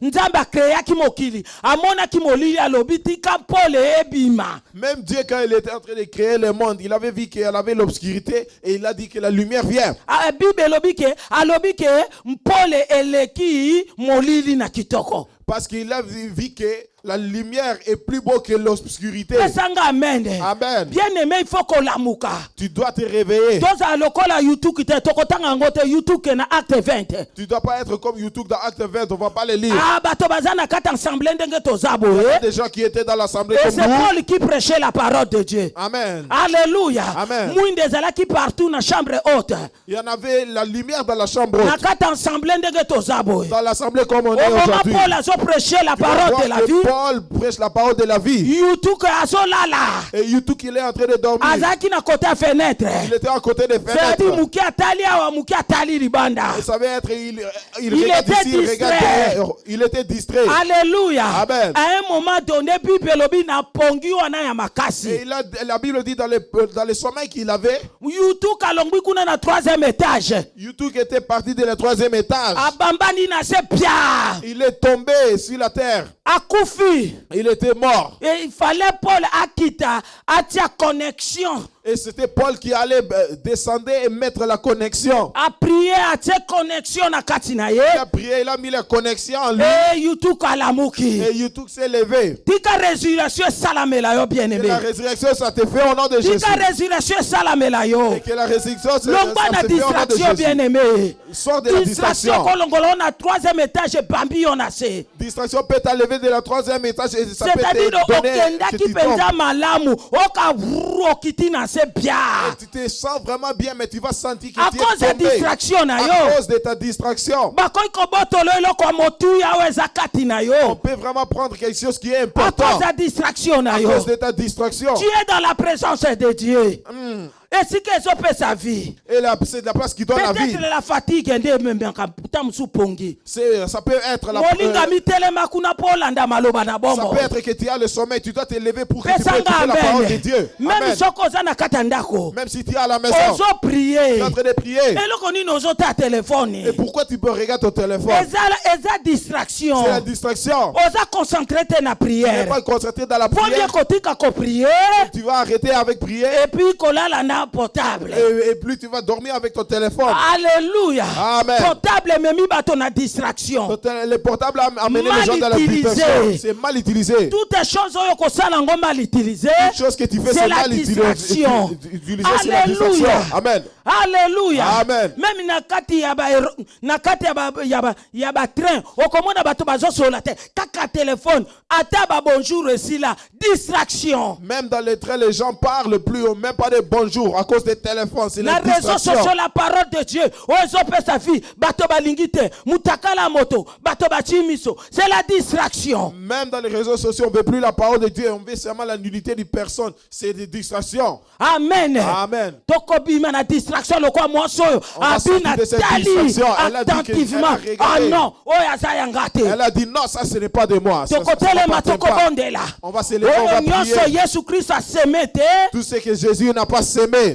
Speaker 1: nzambe akreaki mokili amonaki molili alobi tika pole ebima
Speaker 2: Même Dieu, quand il était en train de créer le monde, il avait vu qu'il y avait l'obscurité et il a dit que la lumière vient.
Speaker 1: bible alobi ke mpole eleki molili na kitoko
Speaker 2: Parce qu'il a vu que la lumière est plus beau que l'obscurité.
Speaker 1: pesanga amen
Speaker 2: Amen.
Speaker 1: bien aimé il faut kolamuka
Speaker 2: Tu dois te réveiller.
Speaker 1: tozala lokola youtube te tokotanga yango te youtube na acte 20
Speaker 2: Tu ne dois pas être comme YouTube dans Acte 20, on ne va pas les lire.
Speaker 1: bato baza na kati ensemble ndenge toza
Speaker 2: Il y a
Speaker 1: boye
Speaker 2: des gens qui étaient dans l'assemblée
Speaker 1: et
Speaker 2: comme
Speaker 1: c'est
Speaker 2: nous.
Speaker 1: Paul qui prêchait la parole de Dieu
Speaker 2: Amen.
Speaker 1: alléluia
Speaker 2: Amen.
Speaker 1: mwinde ezalaki partout na chambre haute
Speaker 2: Il y en avait la lumière dans la chambre
Speaker 1: na
Speaker 2: haute.
Speaker 1: kati ensemble ndenge toza boye
Speaker 2: Dans l'assemblée comme on est
Speaker 1: au moment
Speaker 2: aujourd'hui.
Speaker 1: Paul azo prêcher la
Speaker 2: Tu vas
Speaker 1: parole
Speaker 2: voir
Speaker 1: de la
Speaker 2: que
Speaker 1: vie
Speaker 2: Paul prêche la parole de la vie.
Speaker 1: youtube azolala
Speaker 2: Et YouTube, il est en train de dormir.
Speaker 1: azalaki na côté ya fenêtre
Speaker 2: Il était à côté des
Speaker 1: c'est-à-dire
Speaker 2: fenêtres.
Speaker 1: moke atali awa moke atali libanda
Speaker 2: Il savait être, il
Speaker 1: Il
Speaker 2: regarde
Speaker 1: était
Speaker 2: ici, il regarde
Speaker 1: distrait.
Speaker 2: derrière. Il était distrait.
Speaker 1: alléluia
Speaker 2: Amen.
Speaker 1: à un moment donné bible elobi na pongi wana ya
Speaker 2: Et
Speaker 1: makasi
Speaker 2: la Bible dit dans le sommeil qu'il avait,
Speaker 1: youtube alongwi kuna na 3e étage
Speaker 2: YouTube était parti de la 3e étage.
Speaker 1: abambani na se pia
Speaker 2: Il est tombé sur la terre.
Speaker 1: akufi
Speaker 2: Il était mort.
Speaker 1: et il fallait Paul akita atia connexion
Speaker 2: Et c'était Paul qui allait descendre et mettre la connexion.
Speaker 1: a prié atie connexion na kati na ye
Speaker 2: Il a prié, il a mis la connexion en lui.
Speaker 1: et youtube alamuki
Speaker 2: Et YouTube s'est levé.
Speaker 1: tika résurrection esalamela yo bien
Speaker 2: Et
Speaker 1: aimé
Speaker 2: la résurrection, ça te fait au nom de Jésus.
Speaker 1: tika résurrection esalamela yo
Speaker 2: Et que la résurrection, ça
Speaker 1: longwa na
Speaker 2: te fait au nom de
Speaker 1: distraction bien
Speaker 2: Jésus.
Speaker 1: aimé
Speaker 2: Sors de la
Speaker 1: distraction
Speaker 2: distraction.
Speaker 1: kolongola yo na 3e étage ebambi yo na se
Speaker 2: Distraction peut t'enlever de la 3e étage et ça peut
Speaker 1: c'est-à-dire
Speaker 2: te donner que
Speaker 1: okendaki
Speaker 2: tu tombes.
Speaker 1: mpenza malamu okiti na se bia
Speaker 2: Et tu te sens vraiment bien, mais tu vas sentir
Speaker 1: à
Speaker 2: que
Speaker 1: cause
Speaker 2: tu es
Speaker 1: de
Speaker 2: tombé.
Speaker 1: distraction na
Speaker 2: À
Speaker 1: yo
Speaker 2: cause de ta distraction.
Speaker 1: bakoki kobotola eloko ya motuya oyo eza kati na
Speaker 2: On
Speaker 1: yo
Speaker 2: peut vraiment prendre quelque chose qui est
Speaker 1: à
Speaker 2: important.
Speaker 1: cause ya distraction na
Speaker 2: À
Speaker 1: yo
Speaker 2: cause de ta distraction.
Speaker 1: tu es dans la présence de Dieu esika ezopesa vie.
Speaker 2: Et c'est la place qui donne la vie.
Speaker 1: Peut-être la fatigue nde membenga tamusu pongi.
Speaker 2: Ça peut être la
Speaker 1: Molinga mitelema kuna polanda maloba na
Speaker 2: ça
Speaker 1: bongo.
Speaker 2: peut être que tu as le sommeil, tu dois te lever pour que tu
Speaker 1: Pesanga
Speaker 2: puisses écouter la parole de Dieu.
Speaker 1: Même
Speaker 2: Amen.
Speaker 1: soko za na kata ndako.
Speaker 2: Même si tu es à la maison,
Speaker 1: Ozo
Speaker 2: tu
Speaker 1: prier.
Speaker 2: es en train de prier.
Speaker 1: Eloko nini ozo ta téléphone.
Speaker 2: Et pourquoi tu peux regarder ton téléphone?
Speaker 1: Eza distraction.
Speaker 2: C'est la distraction.
Speaker 1: Oza concentré te na
Speaker 2: Tu n'es
Speaker 1: prière.
Speaker 2: pas concentré dans la
Speaker 1: Premier
Speaker 2: prière.
Speaker 1: kotika ko prier.
Speaker 2: Tu vas arrêter avec prier.
Speaker 1: Et puis kolala na portable.
Speaker 2: Et plus tu vas dormir avec ton téléphone.
Speaker 1: Alléluia.
Speaker 2: Amen.
Speaker 1: Portable memi bato na distraction.
Speaker 2: Le portable a amené
Speaker 1: Mal
Speaker 2: les gens dans la
Speaker 1: utilisé.
Speaker 2: distraction. C'est mal utilisé.
Speaker 1: Toutes les choses oyo kosala ngo mal utilisé.
Speaker 2: Toute chose que tu fais,
Speaker 1: C'est
Speaker 2: c'est
Speaker 1: la
Speaker 2: mal utilisé.
Speaker 1: distraction.
Speaker 2: C'est la distraction. Amen.
Speaker 1: Alléluia.
Speaker 2: Amen.
Speaker 1: Même nakati ya ba train okomona bato bazosola te kaka téléphone ata ba bonjour ici là distraction.
Speaker 2: Même dans les trains, les gens parlent plus, même pas de bonjour à cause des téléphones. C'est
Speaker 1: La
Speaker 2: la
Speaker 1: réseau
Speaker 2: distraction.
Speaker 1: social, la parole de Dieu. Ozo pesa fi bato balingite mutakala moto bato bachimiso. C'est la distraction.
Speaker 2: Même dans les réseaux sociaux, on ne veut plus la parole de Dieu, on veut seulement la nullité des personnes. C'est des distractions.
Speaker 1: Amen.
Speaker 2: Amen.
Speaker 1: Tokobima na distraction le quoi moi soyo
Speaker 2: On va sortir
Speaker 1: abina
Speaker 2: de cette
Speaker 1: tali
Speaker 2: distraction. Elle a dit
Speaker 1: attentivement.
Speaker 2: qu'elle a
Speaker 1: Ah
Speaker 2: regardé.
Speaker 1: non, oya zayangate.
Speaker 2: Elle a dit non, ça ce n'est pas de moi. Ça, ça
Speaker 1: Tokotelema
Speaker 2: m'appartient pas.
Speaker 1: tokobondela.
Speaker 2: On va se lever, on va
Speaker 1: Oyo nyonso
Speaker 2: prier.
Speaker 1: Yesu Christ a semé te.
Speaker 2: Tout ce que Jésus n'a pas semé.